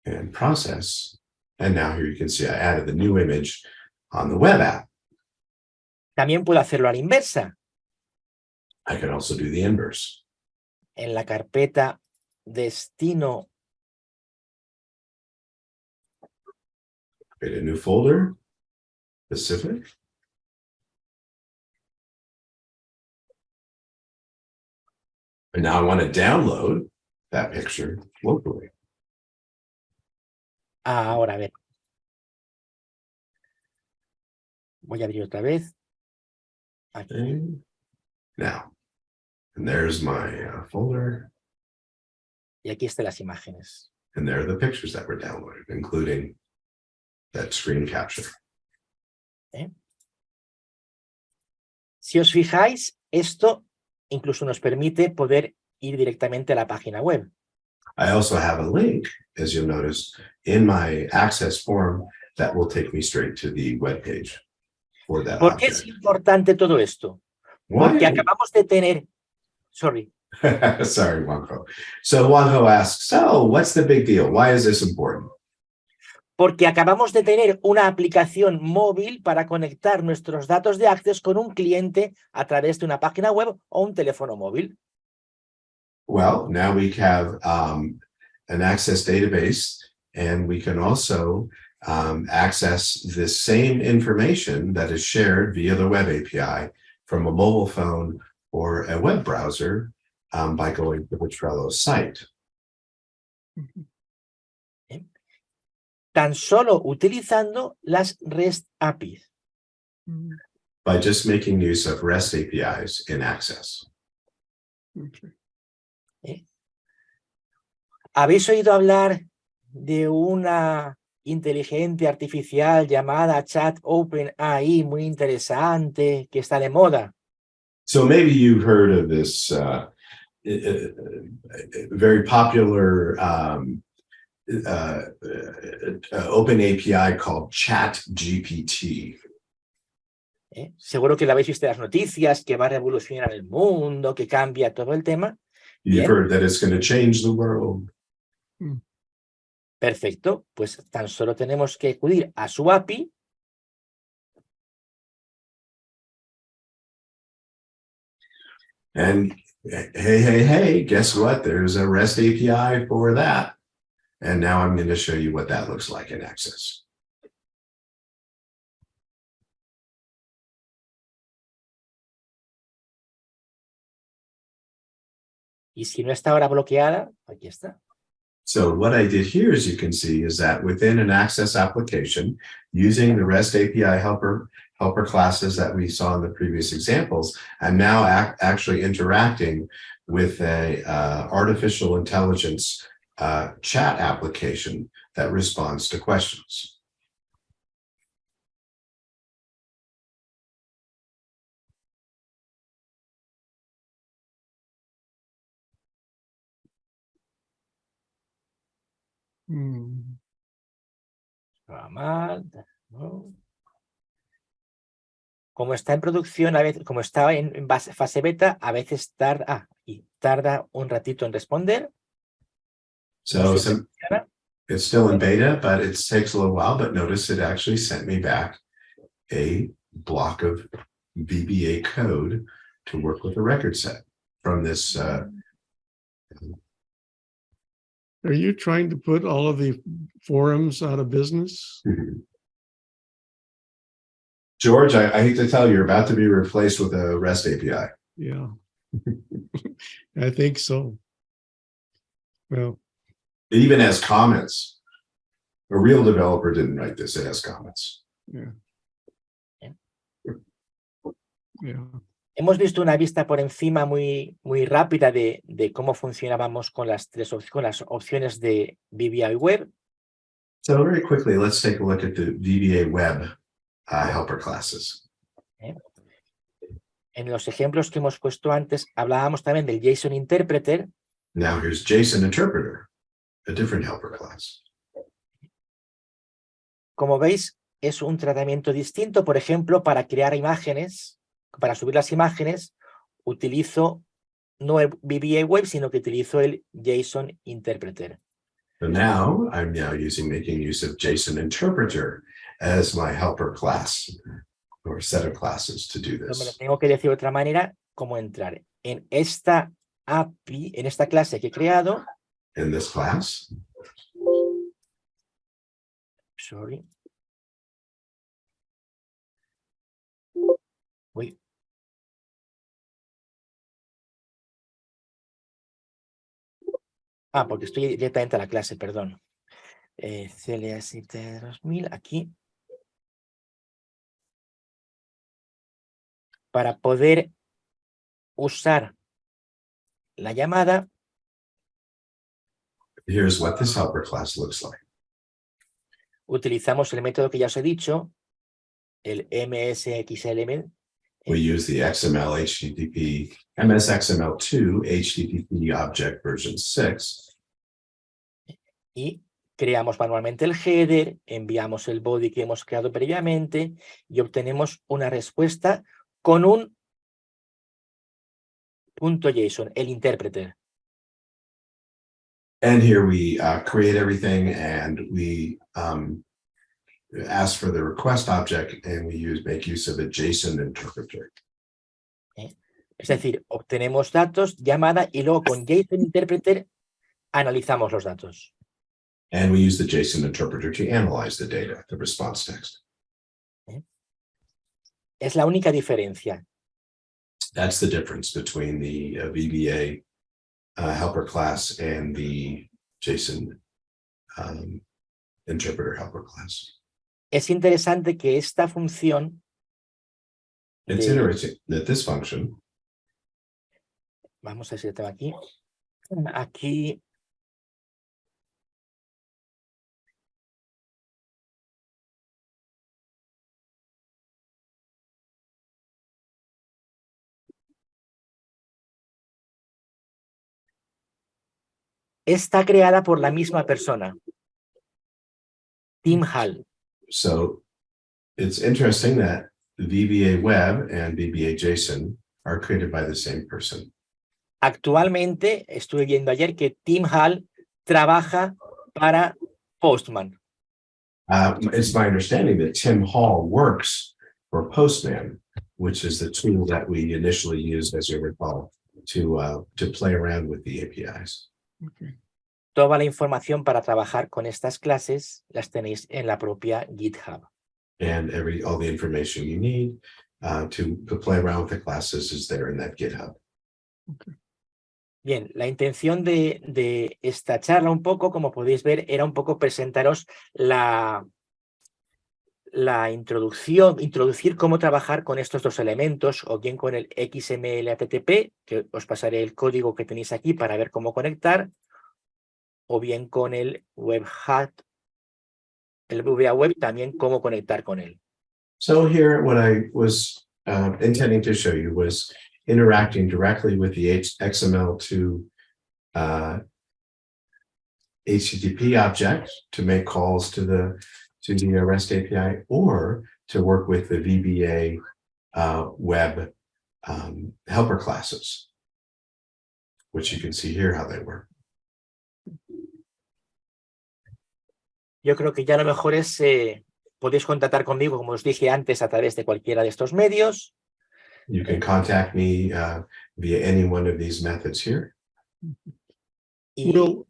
and process. And now here you can see I added the new image on the web app. También puedo hacerlo a la inversa. I can also do the inverse. En la carpeta destino. Create a new folder, specific. And now I want to download that picture locally. Ahora, a ver. Voy a abrir otra vez. Aquí. Okay. Now, and there's my folder. Y aquí están las imágenes. And there are the pictures that were downloaded, including that screen capture. Si os fijáis, esto incluso nos permite poder ir directamente a la página web. I also have a link, as you'll notice, in my access form that will take me straight to the web page for that ¿Por qué es object. importante todo esto? Porque acabamos de tener... Sorry. Sorry, Juanjo. So Juanjo asks, so what's the big deal? Why is this important? Porque acabamos de tener una aplicación móvil para conectar nuestros datos de Access con un cliente a través de una página web o un teléfono móvil. Well, now we have an Access database, and we can also access this same information that is shared via the web API from a mobile phone or a web browser by going to the Trello site. Tan solo utilizando las REST APIs. By just making use of REST APIs in Access. ¿Habéis oído hablar de una inteligencia artificial llamada Chat OpenAI muy interesante que está de moda? So maybe you've heard of this very popular open API called ChatGPT. Seguro que la habéis visto en las noticias, que va a revolucionar el mundo, que cambia todo el tema. You've heard that it's going to change the world. Perfecto, pues tan solo tenemos que acudir a su API. And hey, guess what? There's a REST API for that. And now I'm going to show you what that looks like in Access. Y si no está ahora bloqueada, aquí está. So what I did here, as you can see, is that within an Access application, using the REST API helper classes that we saw in the previous examples, I'm now actually interacting with a artificial intelligence chat application that responds to questions. ¿No? Como está en producción, a veces, como está en fase beta, a veces tarda un ratito en responder. So it's still in beta, but it takes a little while. But notice it actually sent me back a block of VBA code to work with a record set from this. Are you trying to put all of the forums out of business? George, I hate to tell you, you're about to be replaced with a REST API. Yeah, I think so. Well, it even has comments. A real developer didn't write this. It has comments. Yeah. Hemos visto una vista por encima muy rápida de cómo funcionábamos con las opciones de VBA-Web. So very quickly, let's take a look at the VBA-Web helper classes. En los ejemplos que hemos puesto antes, hablábamos también del JSON Interpreter. Now here's JSON Interpreter, a different helper class. Como veis, es un tratamiento distinto. Por ejemplo, para crear imágenes, para subir las imágenes, utilizo no el VBA-Web, sino que utilizo el JSON Interpreter. So now I'm making use of JSON Interpreter as my helper class or set of classes to do this. Me lo tengo que decir de otra manera, cómo entrar en esta API, en esta clase que he creado. In this class. Sorry. Uy. Porque estoy directamente a la clase, perdón. CLS 2000, aquí. Para poder usar la llamada. Here's what this helper class looks like. Utilizamos el método que ya os he dicho, el MSXLM. We use the XML HTTP MSXML2 HTTP object version 6. Y creamos manualmente el header, enviamos el body que hemos creado previamente y obtenemos una respuesta con un .json, el interpreter. And here we create everything and we ask for the request object and we make use of a JSON interpreter. Es decir, obtenemos datos, llamada y luego con JSON interpreter analizamos los datos. And we use the JSON interpreter to analyze the data, the response text. Es la única diferencia. That's the difference between the VBA helper class and the JSON interpreter helper class. Es interesante que esta función It's interesting that this function, vamos a ver si lo tengo aquí. Aquí está creada por la misma persona, Tim Hall. so it's interesting that VBA-Web and VBA-JSON are created by the same person. Actualmente, estuve viendo ayer que Tim Hall trabaja para Postman. It's my understanding that Tim Hall works for Postman, which is the tool that we initially used, as you recall, to play around with the APIs. Okay. Toda la información para trabajar con estas clases las tenéis en la propia GitHub. And all the information you need to play around with the classes is there in that GitHub. Okay. Bien, la intención de esta charla un poco, como podéis ver, era un poco presentaros la introducción, introducir cómo trabajar con estos dos elementos, o bien con el XML HTTP, que os pasaré el código que tenéis aquí para ver cómo conectar, o bien con el Web Hat, el VBA-Web, también cómo conectar con él. So here, what I was intending to show you was interacting directly with the XML2 HTTP object to make calls to the REST API, or to work with the VBA-Web helper classes, which you can see here how they work. Yo creo que ya lo mejor es, podéis contactar conmigo, como os dije antes, a través de cualquiera de estos medios. You can contact me via any one of these methods here. Will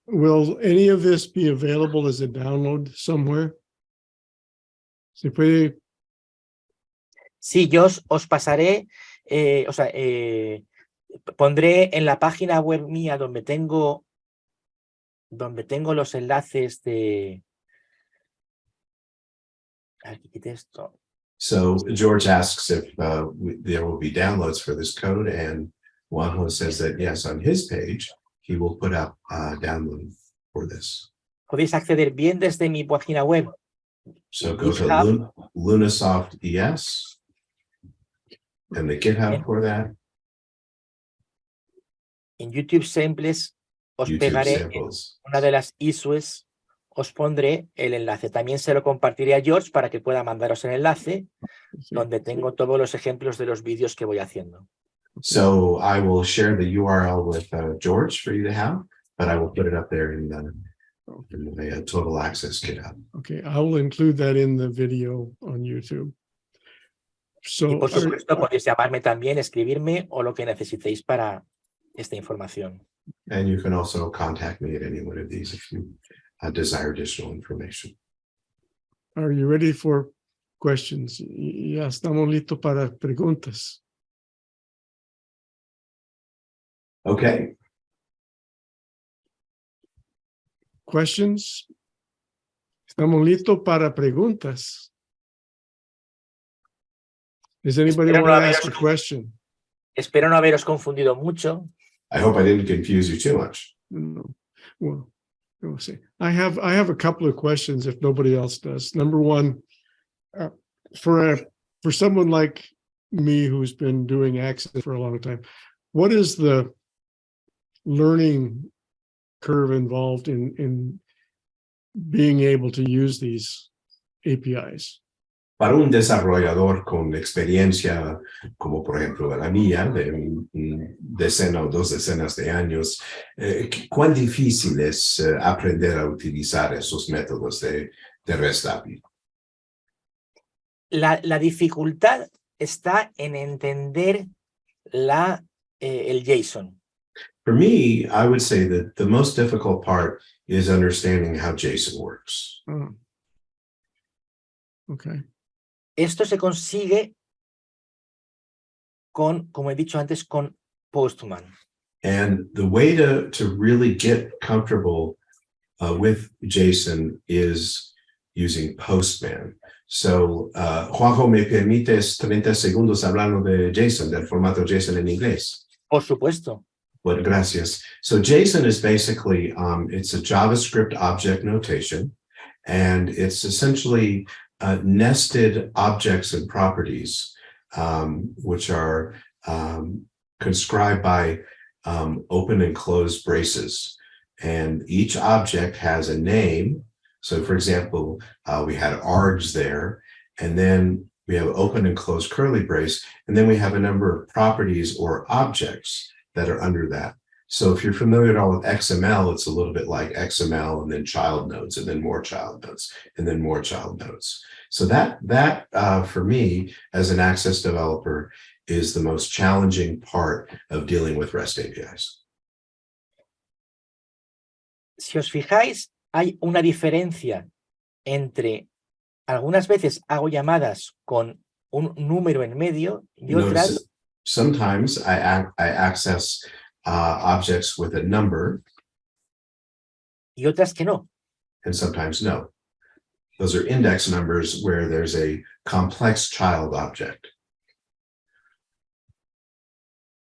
any of this be available as a download somewhere? ¿Se puede? Sí, yo os pasaré, pondré en la página web mía donde tengo los enlaces de... Aquí quité esto. So George asks if there will be downloads for this code, and Juanjo says that yes, on his page, he will put up a download for this. Podéis acceder bien desde mi página web. So go to Lunasoft ES and the GitHub for that. En YouTube Samples os YouTube pegaré samples. una de las issues, os pondré el enlace. También se lo compartiré a George para que pueda mandaros el enlace, donde tengo todos los ejemplos de los vídeos que voy haciendo. So I will share the URL with George for you to have, but I will put it up there in the Total Access GitHub. Okay, I will include that in the video on YouTube. Y So, por supuesto podéis llamarme también, escribirme o lo que necesitéis para esta información. And you can also contact me at any one of these if you desire additional information. are you ready for questions? Ya estamos listos para preguntas. Okay. Questions? Estamos listos para preguntas. Does anybody Espero want no to ask a haberos- question? Espero no haberos confundido mucho. I hope I didn't confuse you too much. No. Well, we'll see. I have a couple of questions if nobody else does. Number one, for someone like me who's been doing Access for a long time, what is the learning curve involved in being able to use these APIs? Para un desarrollador con experiencia, como por ejemplo la mía, de decena o dos decenas de años, ¿cuán difícil es aprender a utilizar esos métodos de REST API? La dificultad está en entender el JSON. For me, I would say that the most difficult part is understanding how JSON works. Oh. Okay. Esto se consigue con, como he dicho antes, con Postman. And the way to really get comfortable with JSON is using Postman. So, Juanjo, ¿me permites 30 segundos hablando de JSON, del formato JSON en inglés? Por supuesto. Well, gracias. So JSON is basically, it's a JavaScript object notation, and it's essentially nested objects and properties, which are conscribed by open and closed braces. And each object has a name. So for example, we had args there, and then we have open and closed curly brace, and then we have a number of properties or objects that are under that. So if you're familiar at all with XML, it's a little bit like XML and then child nodes and then more child nodes and then more child nodes. So that for me as an Access developer is the most challenging part of dealing with REST APIs. Si os fijáis, hay una diferencia entre algunas veces hago llamadas con un número en medio y otras. Sometimes I access objects with a number. Y otras que no. And sometimes no. Those are index numbers where there's a complex child object.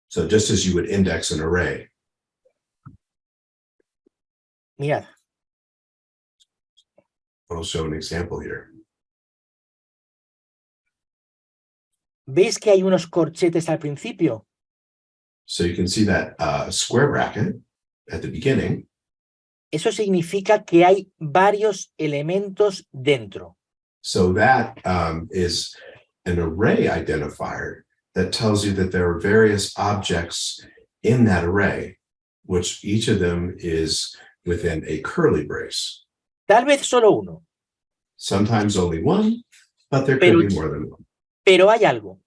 So just as you would index an array. Mirad. I'll show an example here. ¿Veis que hay unos corchetes al principio? So you can see that square bracket at the beginning. Eso significa que hay varios elementos dentro. So that is an array identifier that tells you that there are various objects in that array, which each of them is within a curly brace. Tal vez solo uno. Sometimes only one, but there could be more than one. Pero hay algo.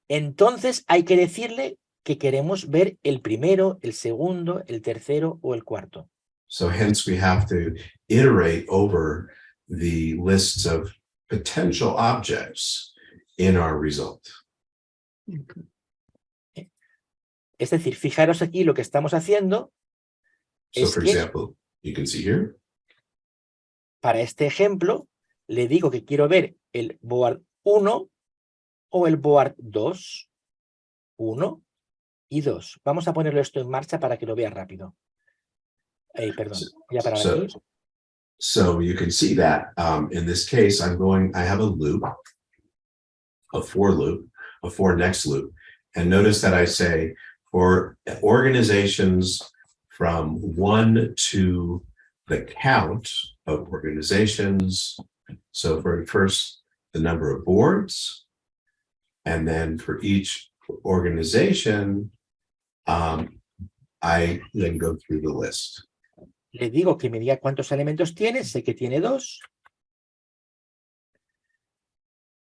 Entonces hay que decirle que queremos ver el primero, el segundo, el tercero o el cuarto. So hence we have to iterate over the lists of potential objects in our result. Es decir, fijaros aquí lo que estamos haciendo. So for example, you can see here. Para este ejemplo, le digo que quiero ver el board 1 o el board 2. 1 y 2. Vamos a ponerlo esto en marcha para que lo vea rápido. Perdón, ya para aquí. So you can see that in this case, I have a loop, a for loop, a for next loop. And notice that I say for organizations from 1 to the count of organizations. So for first, the number of boards, and then for each organization, I then go through the list. Le digo que me diga cuántos elementos tiene, sé que tiene 2.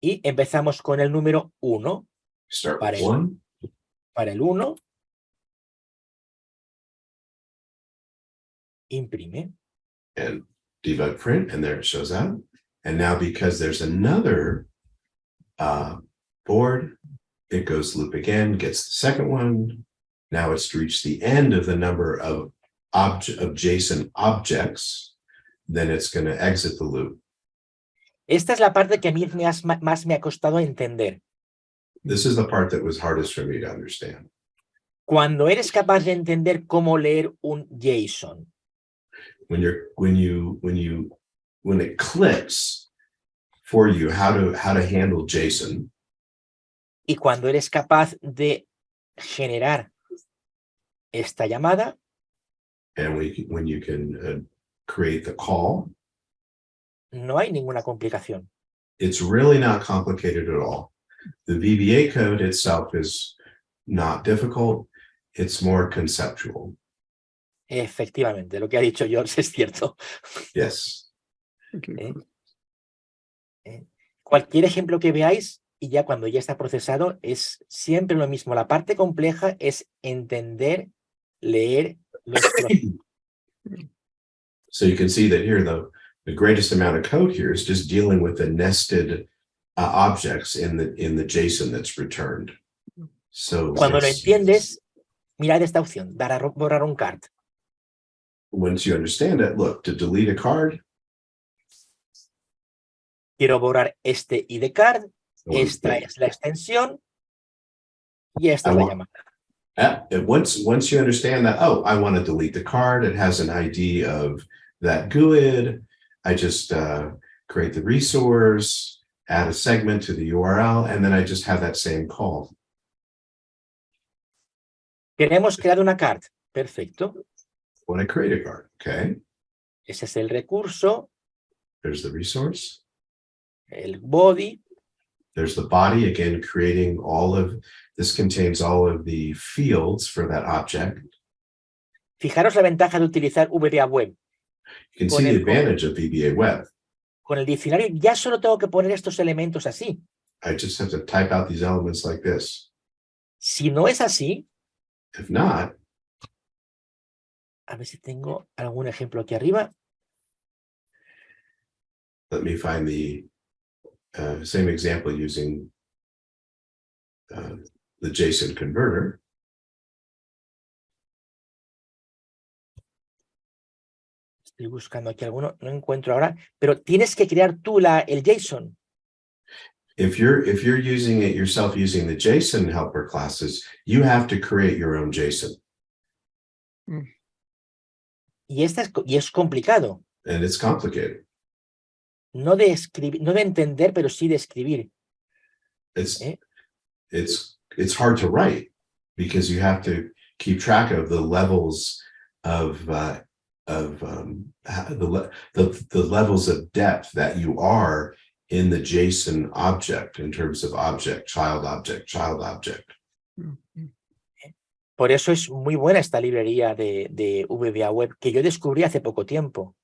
Y empezamos con el número 1. Start with 1. Para el 1. Imprime. And debug print, and there it shows up. And now because there's another board, it goes loop again, gets the second one. Now it's reached the end of the number of JSON objects. Then it's going to exit the loop. Esta es la parte que a mí más me ha costado entender. This is the part that was hardest for me to understand. Cuando eres capaz de entender cómo leer un JSON. When it clicks for you how to handle JSON. Y cuando eres capaz de generar esta llamada. And when you can create the call. No hay ninguna complicación. It's really not complicated at all. The VBA code itself is not difficult. It's more conceptual. Efectivamente, lo que ha dicho George es cierto. Yes. Cualquier ejemplo que veáis, y ya cuando ya está procesado, es siempre lo mismo. La parte compleja es entender, leer los procesos. So you can see that here, the greatest amount of code here is just dealing with the nested objects in the JSON that's returned. So Cuando lo entiendes, mirad esta opción, dar a borrar un card. once you understand it, look, to delete a card. Quiero borrar este ID card, esta es la extensión y esta es la llamada. Once you understand that, oh, I want to delete the card, it has an ID of that GUID. I just create the resource, add a segment to the URL, and then I just have that same call. Queremos crear una card. Perfecto. When I create a card, okay. Ese es el recurso. There's the resource. El body. There's the body, again, creating this contains all of the fields for that object. Fijaros la ventaja de utilizar VBA-Web. You can see the advantage of VBA-Web. Con el diccionario ya solo tengo que poner estos elementos así. I just have to type out these elements like this. Si no es así, if not, a ver si tengo algún ejemplo aquí arriba. Let me find the same example using the JSON Converter. Estoy buscando aquí alguno, no encuentro ahora, pero tienes que crear tú el JSON. If you're using it yourself using the JSON helper classes, you have to create your own JSON. Y es complicado. And it's complicated. No de escribir, no de entender, pero sí de escribir. It's hard to write because you have to keep track of the levels of the levels of depth that you are in the JSON object in terms of object, child object, child object. Por eso es muy buena esta librería de VBA-Web que yo descubrí hace poco tiempo.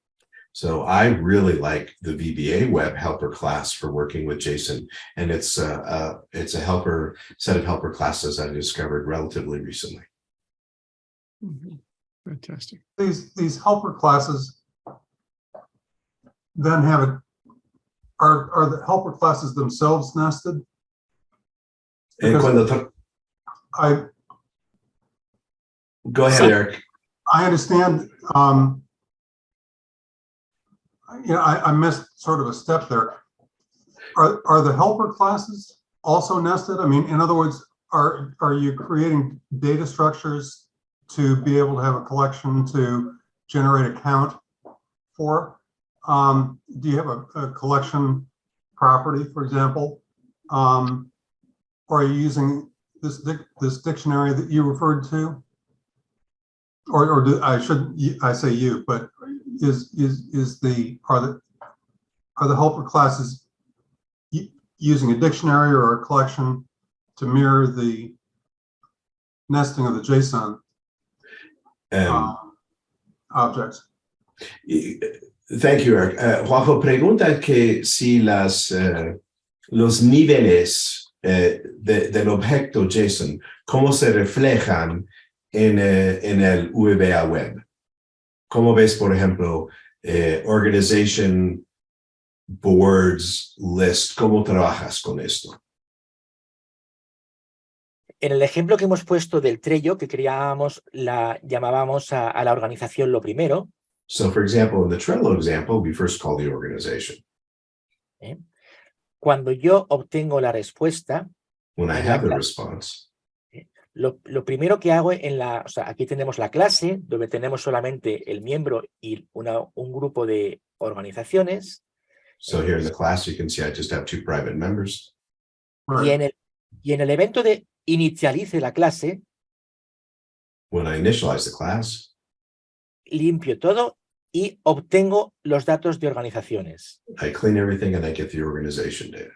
So I really like the VBA-Web helper class for working with JSON, and it's a set of helper classes I discovered relatively recently. Fantastic. These helper classes then are the helper classes themselves nested? Go ahead, Eric. I understand. I missed sort of a step there. Are the helper classes also nested? I mean, in other words, are you creating data structures to be able to have a collection to generate a count for? Do you have a collection property, for example? Or are you using this dictionary that you referred to? Or I say you, but are the helper classes using a dictionary or a collection to mirror the nesting of the JSON objects? Thank you, Eric. Juanjo pregunta que si los niveles del objeto JSON, ¿cómo se reflejan en el VBA-Web? ¿Cómo ves, por ejemplo, organization, boards, list? ¿Cómo trabajas con esto? En el ejemplo que hemos puesto del Trello, que llamábamos a la organización lo primero. So, for example, in the Trello example, we first call the organization. Cuando yo obtengo la respuesta, when I have the response, lo primero que hago aquí tenemos la clase, donde tenemos solamente el miembro y un grupo de organizaciones. So here in the class, you can see I just have 2 private members. Y en el evento de inicialice la clase, when I initialize the class, limpio todo y obtengo los datos de organizaciones. I clean everything and I get the organization data.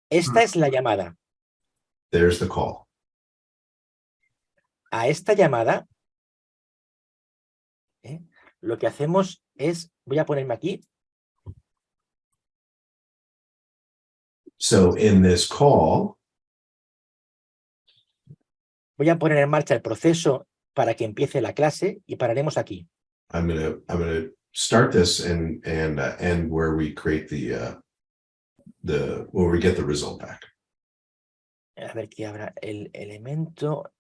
Esta es la llamada. There's the call. A esta llamada, lo que hacemos es, voy a ponerme aquí. So in this call, voy a poner en marcha el proceso para que empiece la clase y pararemos aquí. I'm gonna start this and end where we create where we get the result back. A ver que abra el elemento.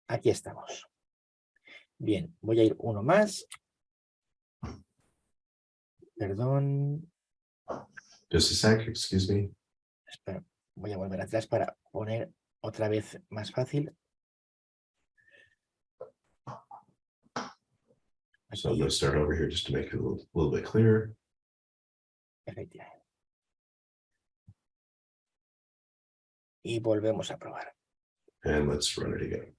Aquí estamos. Bien, voy a ir uno más. Perdón. Just a sec, excuse me. Espera, voy a volver atrás para poner otra vez más fácil. So I'm going to start over here just to make it a little bit clearer. Efectivamente. Y volvemos a probar. And let's run it again.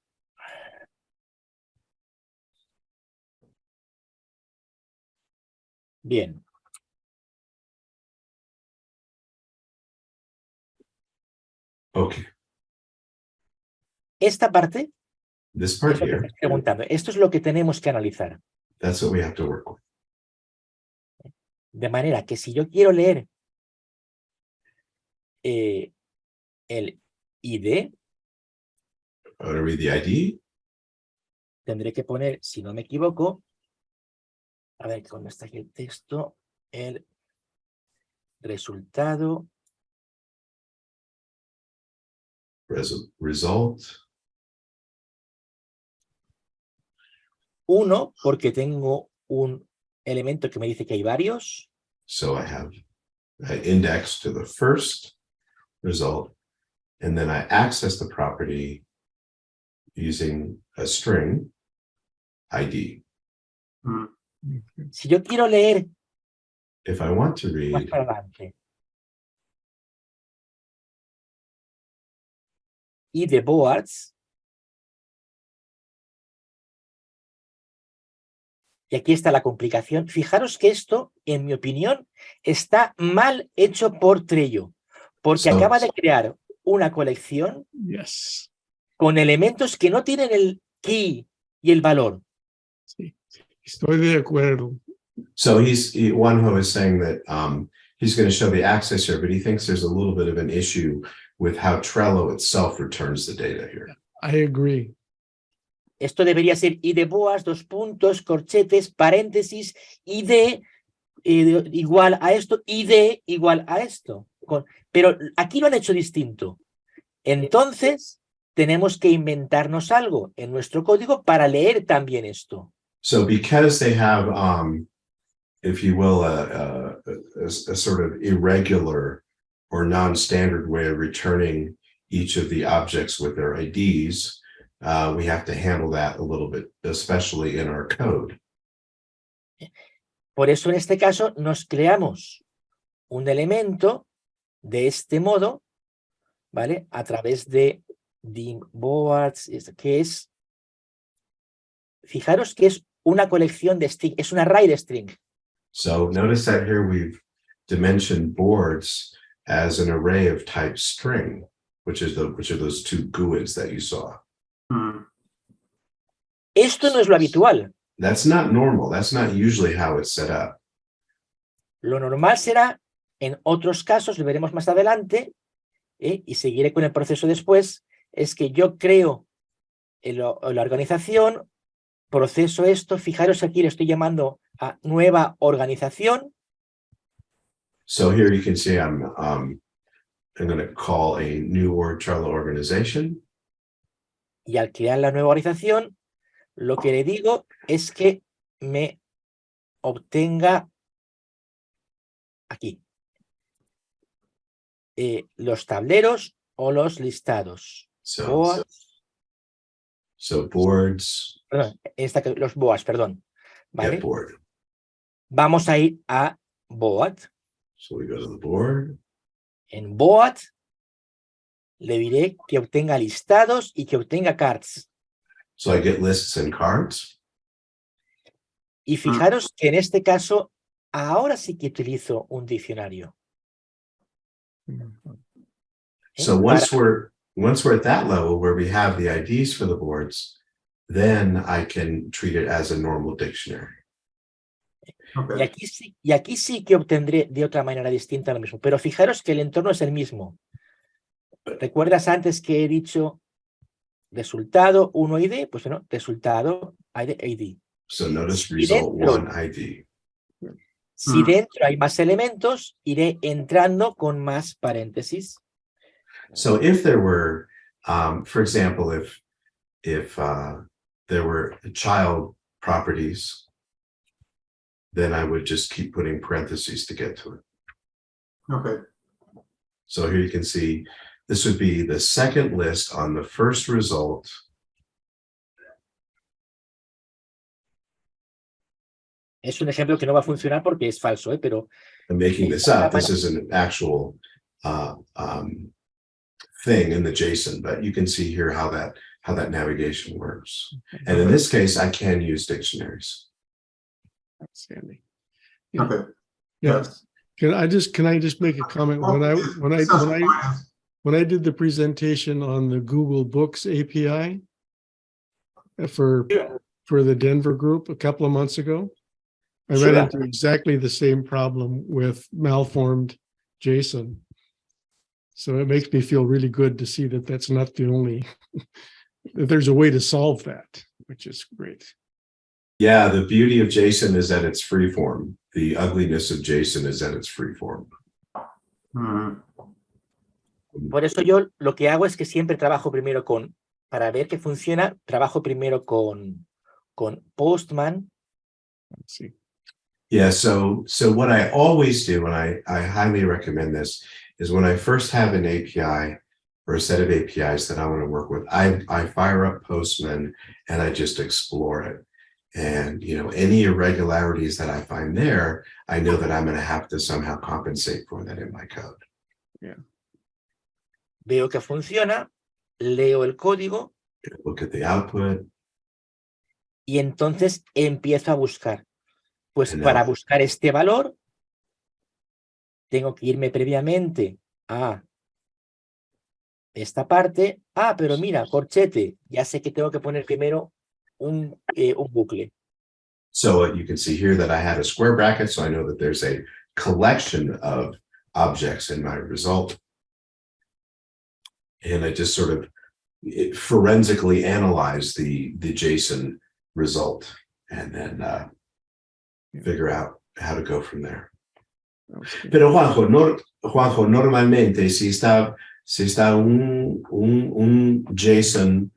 Bien. Okay. Esta parte, This part es lo que me here, estoy preguntando. Esto es lo que tenemos que analizar. that's what we have to work with. De manera que si yo quiero leer el ID, I want to read the ID. tendré que poner, si no me equivoco, a ver, ¿dónde está aquí el texto? El resultado. Result. 1, porque tengo un elemento que me dice que hay varios. So I have an index to the first result, and then I access the property using a string ID. Si yo quiero leer If I want to más read, para adelante y de boards, y aquí está la complicación, fijaros que esto, en mi opinión, está mal hecho por Trello, porque So- acaba de crear una colección Yes. con elementos que no tienen el key y el valor. Sí. Estoy de acuerdo. so Juanjo is saying that he's going to show the access here, but he thinks there's a little bit of an issue with how Trello itself returns the data here. I agree. Esto debería ser ID boas, 2 puntos, corchetes, paréntesis, ID igual a esto, ID igual a esto. Pero aquí lo han hecho distinto. Entonces, tenemos que inventarnos algo en nuestro código para leer también esto. So because they have, if you will, a sort of irregular or non-standard way of returning each of the objects with their IDs, we have to handle that a little bit, especially in our code. Por eso, en este caso, nos creamos un elemento de este modo, ¿vale? A través de boards, que es, fijaros que es una colección de string, es un array de string. So notice that here we've dimensioned boards as an array of type string, which are those two GUIDs that you saw. Esto no es lo habitual. That's not normal. That's not usually how it's set up. Lo normal será, en otros casos, lo veremos más adelante, y seguiré con el proceso después, es que yo creo la organización, proceso esto, fijaros aquí le estoy llamando a nueva organización. So here you can see I'm going to call a new word Trello organization. Y al crear la nueva organización, lo que le digo es que me obtenga aquí los tableros o los listados. So boards, Perdón, los boas, perdón. ¿Vale? get board. Vamos a ir a board. So we go to the board. En board le diré que obtenga listados y que obtenga cards. So I get lists and cards. Y fijaros que en este caso, ahora sí que utilizo un diccionario. So once we're at that level where we have the IDs for the boards, then I can treat it as a normal dictionary. Okay. Y aquí sí que obtendré de otra manera distinta lo mismo. Pero fijaros que el entorno es el mismo. ¿Recuerdas antes que he dicho resultado 1 ID? Pues bueno, resultado ID. So notice Si result dentro, 1 ID. si dentro hay más elementos, iré entrando con más paréntesis. So if there were, for example, if there were child properties, then I would just keep putting parentheses to get to it. Okay. So here you can see, this would be the second list on the first result. Es un ejemplo que no va a funcionar porque es falso, pero I'm making this up. This is an actual thing in the JSON, but you can see here how that navigation works. And in this case, I can use dictionaries. Outstanding. Okay. Yes. Can I just make a comment? When I did the presentation on the Google Books API for the Denver group a couple of months ago, I ran into exactly the same problem with malformed JSON. So it makes me feel really good to see that that's not the only, that there's a way to solve that, which is great. Yeah, the beauty of JSON is that it's free form. The ugliness of JSON is that it's free form. Por eso yo lo que hago es que siempre trabajo primero para ver que funciona, trabajo primero con Postman. Sí. Yeah, so what I always do, and I highly recommend this, is when I first have an API or a set of APIs that I want to work with, I fire up Postman and I just explore it. And, any irregularities that I find there, I know that I'm going to have to somehow compensate for that in my code. Yeah. Veo que funciona, leo el código. Look at the output. Y entonces empiezo a buscar. Pues And para now, buscar este valor, tengo que irme previamente a esta parte. Pero mira, corchete, ya sé que tengo que poner primero un bucle. So you can see here that I had a square bracket, so I know that there's a collection of objects in my result. And I just sort of forensically analyze the JSON result and then figure out how to go from there. Pero Juanjo, normalmente si está un JSON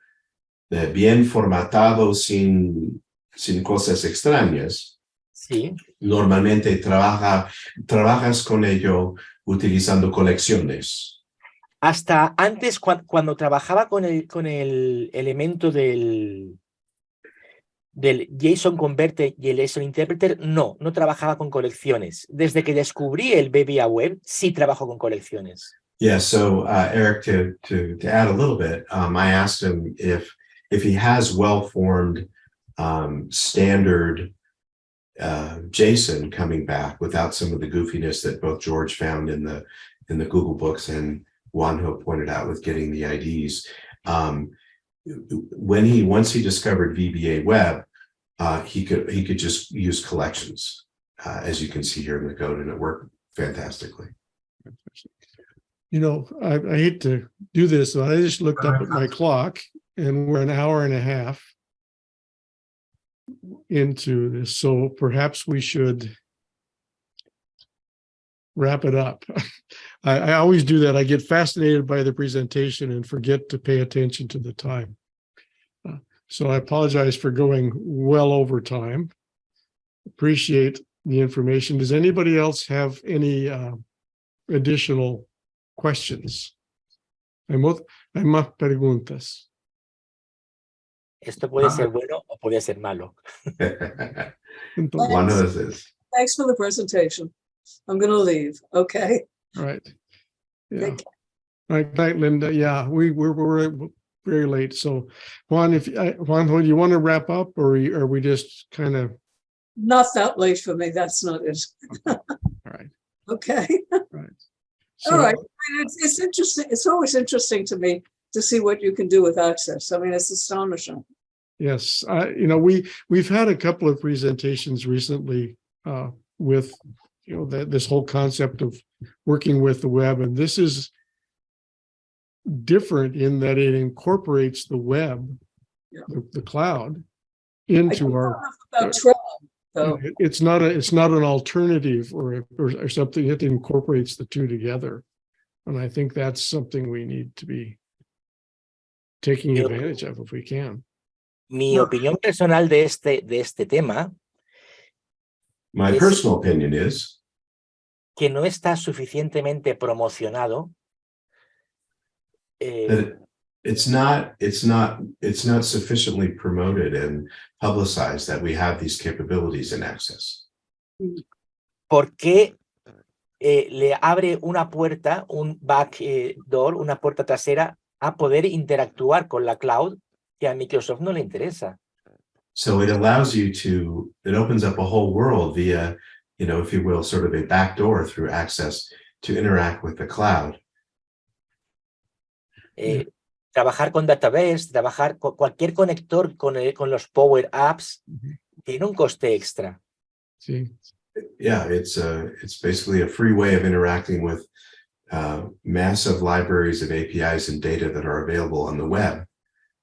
bien formatado sin cosas extrañas, sí, normalmente trabajas con ello utilizando colecciones. Hasta antes, cuando trabajaba con el elemento del JSON Converter y el JSON Interpreter, no trabajaba con colecciones. Desde que descubrí el VBA-Web, sí trabajo con colecciones. Yeah, so Eric, to add a little bit, I asked him if he has well-formed standard JSON coming back without some of the goofiness that both George found in the Google books and Juanjo pointed out with getting the IDs. Once he discovered VBA-Web, he could just use collections, as you can see here in the code, and it worked fantastically. I hate to do this, but I just looked up at my clock, and we're an hour and a half into this, so perhaps we should wrap it up. I always do that. I get fascinated by the presentation and forget to pay attention to the time. So I apologize for going well over time. Appreciate the information. Does anybody else have any additional questions? Hay más preguntas. Esto puede ser bueno o puede ser malo. Juanjo says. Thanks for the presentation. I'm going to leave. Okay. All right. Yeah. All right, night, Linda. Yeah, we're very late. So, Juanjo, do you want to wrap up, or are we just kind of? Not that late for me. That's not it. All right. Okay. Right. So, all right. It's interesting. It's always interesting to me to see what you can do with Access. I mean, it's astonishing. Yes, we've had a couple of presentations recently with, this whole concept of working with the web. And this is different in that it incorporates the web, the cloud, into our. About Trello, though. It's not an alternative or something. It incorporates the two together, and I think that's something we need to be taking advantage of if we can. Mi opinión personal de este tema. My personal opinion is que no está suficientemente promocionado. that it's not sufficiently promoted and publicized that we have these capabilities in Access. Porque le abre una puerta, un back door, una puerta trasera a poder interactuar con la cloud que a Microsoft no le interesa. So it allows you to, it opens up a whole world via, if you will, sort of a backdoor through Access to interact with the cloud. Trabajar con database, trabajar con cualquier conector con los Power Apps, tiene un coste extra. Sí. Yeah, it's basically a free way of interacting with massive libraries of APIs and data that are available on the web,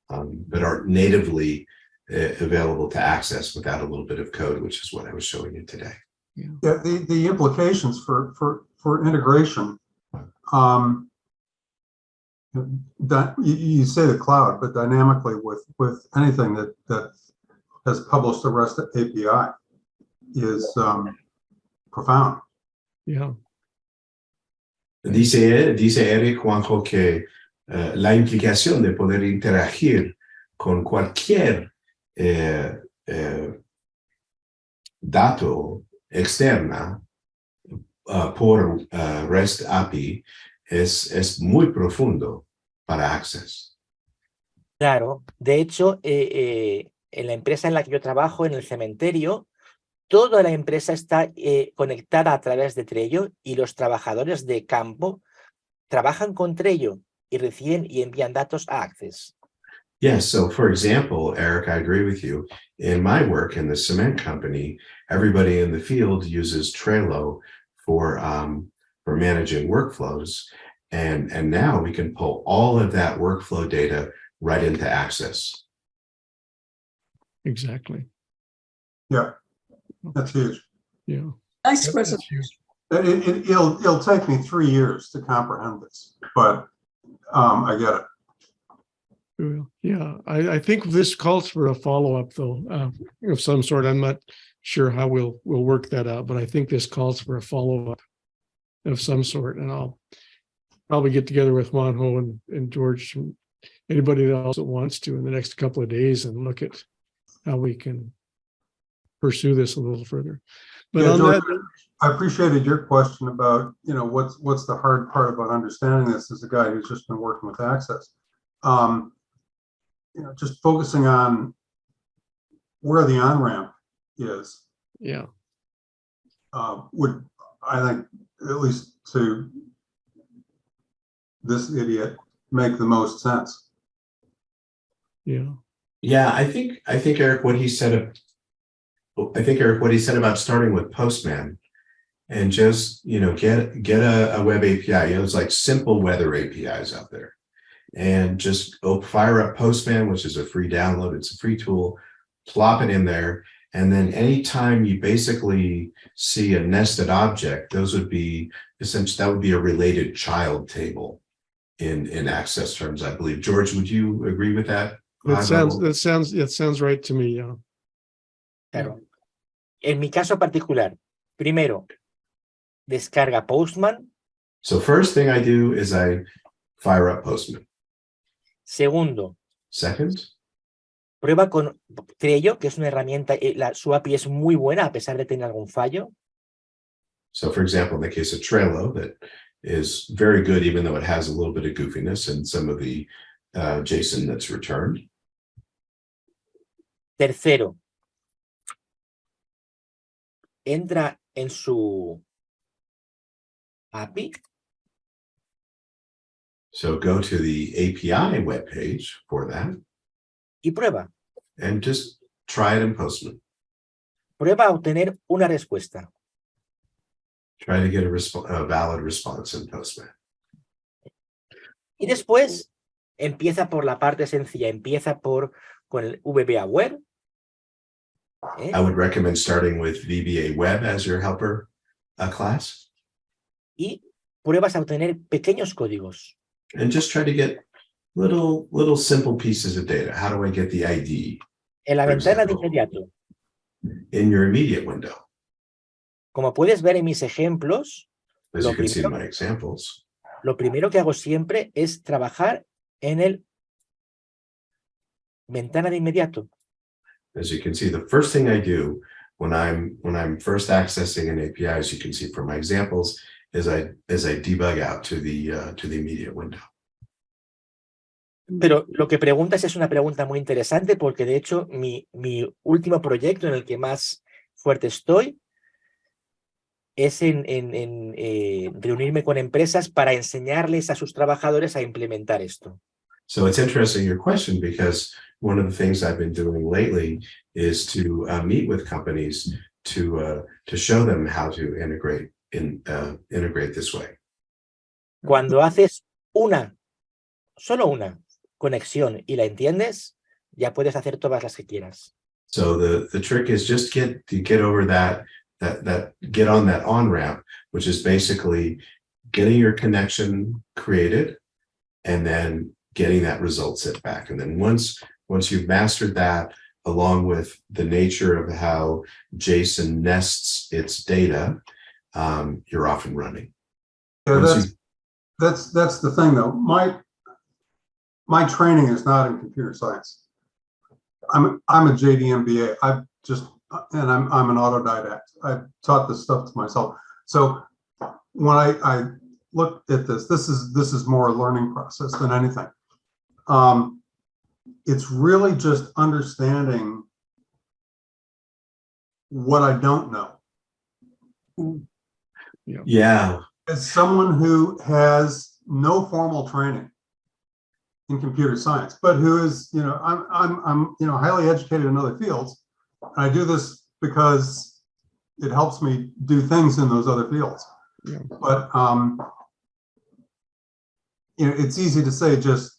but are natively available to access without a little bit of code, which is what I was showing you today. Yeah, the implications for integration, that you say the cloud, but dynamically with anything that has published a REST API is profound. Yeah. Dice Eric Juanjo que la implicación de poder interagir con cualquier dato externa por REST API es muy profundo para Access. Claro, de hecho, en la empresa en la que yo trabajo, en el cementerio, toda la empresa está conectada a través de Trello y los trabajadores de campo trabajan con Trello y reciben y envían datos a Access. Yes, so for example, Eric, I agree with you. In my work in the cement company, everybody in the field uses Trello for managing workflows. And now we can pull all of that workflow data right into Access. Exactly. Yeah, that's huge. Yeah. Nice presentation. It'll take me 3 years to comprehend this, but I get it. Yeah, I think this calls for a follow-up, though, of some sort. I'm not sure how we'll work that out, but I think this calls for a follow-up of some sort, and I'll probably get together with Juanjo and George, and anybody else that wants to in the next couple of days and look at how we can pursue this a little further. But Yeah, on George, that, I appreciated your question about, what's the hard part about understanding this as a guy who's just been working with Access. Just focusing on where the on-ramp is. yeah, Would, I think, at least to this idiot, make the most sense. yeah, Yeah, I think Eric, what he said about starting with Postman and just, get a web API, it's like simple weather APIs out there, and just fire up Postman, which is a free download. It's a free tool, plop it in there. And then anytime you basically see a nested object, those would be essentially, that would be a related child table in Access terms, I believe. George, would you agree with that? it sounds right to me. Yeah. Claro. En mi caso particular, primero, descarga Postman. So first thing I do is I fire up Postman. Segundo, Second, prueba con Trello, que es una herramienta, su API es muy buena a pesar de tener algún fallo. so for example, in the case of Trello, that is very good, even though it has a little bit of goofiness in some of the JSON that's returned. Tercero, entra en su API. So go to the API webpage for that Y prueba. and just try it in Postman. Prueba a obtener una respuesta. Try to get a valid response in Postman. Y después empieza por la parte sencilla, empieza con el VBA-Web. I would recommend starting with VBA-Web as your helper class. Y pruebas a obtener pequeños códigos. And just try to get little simple pieces of data. How do I get the ID? En la For ventana de example, inmediato. in your immediate window. Como puedes ver en mis ejemplos, As Lo you can see in primero- my examples, lo primero que hago siempre es trabajar en el ventana de inmediato. as you can see, the first thing I do when I'm first accessing an API, as you can see from my examples, is I debug out to the immediate window. Pero lo que preguntas es una pregunta muy interesante porque de hecho mi último proyecto en el que más fuerte estoy es en reunirme con empresas para enseñarles a sus trabajadores a implementar esto. So it's interesting your question, because one of the things I've been doing lately is to meet with companies to show them how to integrate this way. Cuando haces solo una conexión y la entiendes, ya puedes hacer todas las que quieras. So the trick is just get over that get on that on-ramp, which is basically getting your connection created and then getting that result set back. And then once you've mastered that, along with the nature of how JSON nests its data, you're off and running. Yeah, Once that's the thing though. My training is not in computer science. I'm a JD MBA. I'm an autodidact. I've taught this stuff to myself. So when I look at this is more a learning process than anything. It's really just understanding what I don't know. Yeah. As someone who has no formal training in computer science, but who is, I'm highly educated in other fields. I do this because it helps me do things in those other fields. Yeah. But it's easy to say just,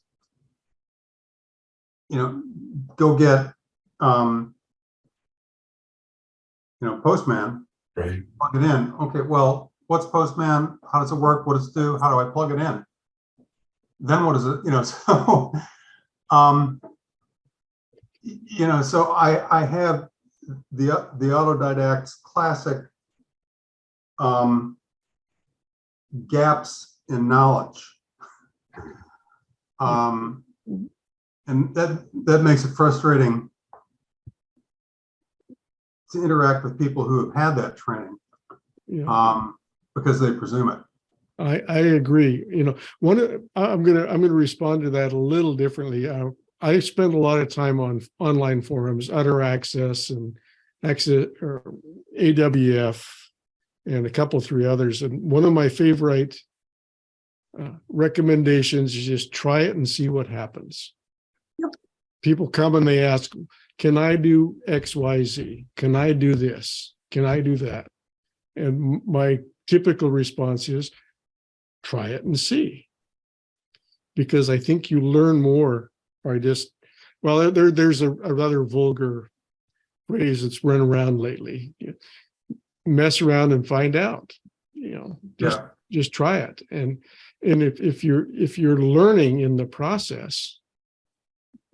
go get Postman, Right. plug it in. Okay, well, what's Postman? How does it work? What does it do? How do I plug it in? Then what is it? So I have the autodidact's classic gaps in knowledge. And that makes it frustrating to interact with people who have had that training, because they presume it. I agree. I'm gonna respond to that a little differently. I spend a lot of time on online forums, Utter Access and Access or AWF, and a couple, 3 others. And one of my favorite recommendations is just try it and see what happens. Yep. People come and they ask, can I do X, Y, Z? Can I do this? Can I do that? And my typical response is, try it and see. Because I think you learn more by just, well, there's a rather vulgar phrase that's run around lately. Mess around and find out, just try it. And if you're learning in the process,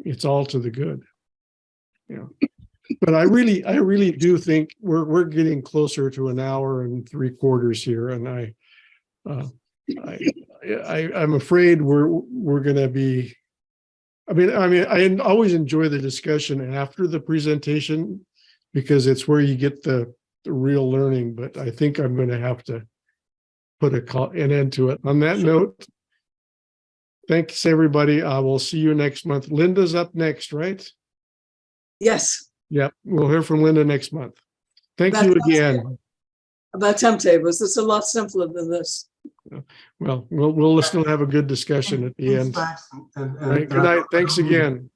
it's all to the good. But I really do think we're getting closer to an hour and 3/4 here, and I'm afraid we're going to be. I mean, I always enjoy the discussion after the presentation because it's where you get the real learning. But I think I'm going to have to put an end to it. On that note, thanks everybody. I will see you next month. Linda's up next, right? Yes. Yep, we'll hear from Linda next month. Thank you again. About temp tables, it's a lot simpler than this. Well, we'll still have a good discussion at the end. Thanks, and Right, good night. Thanks again.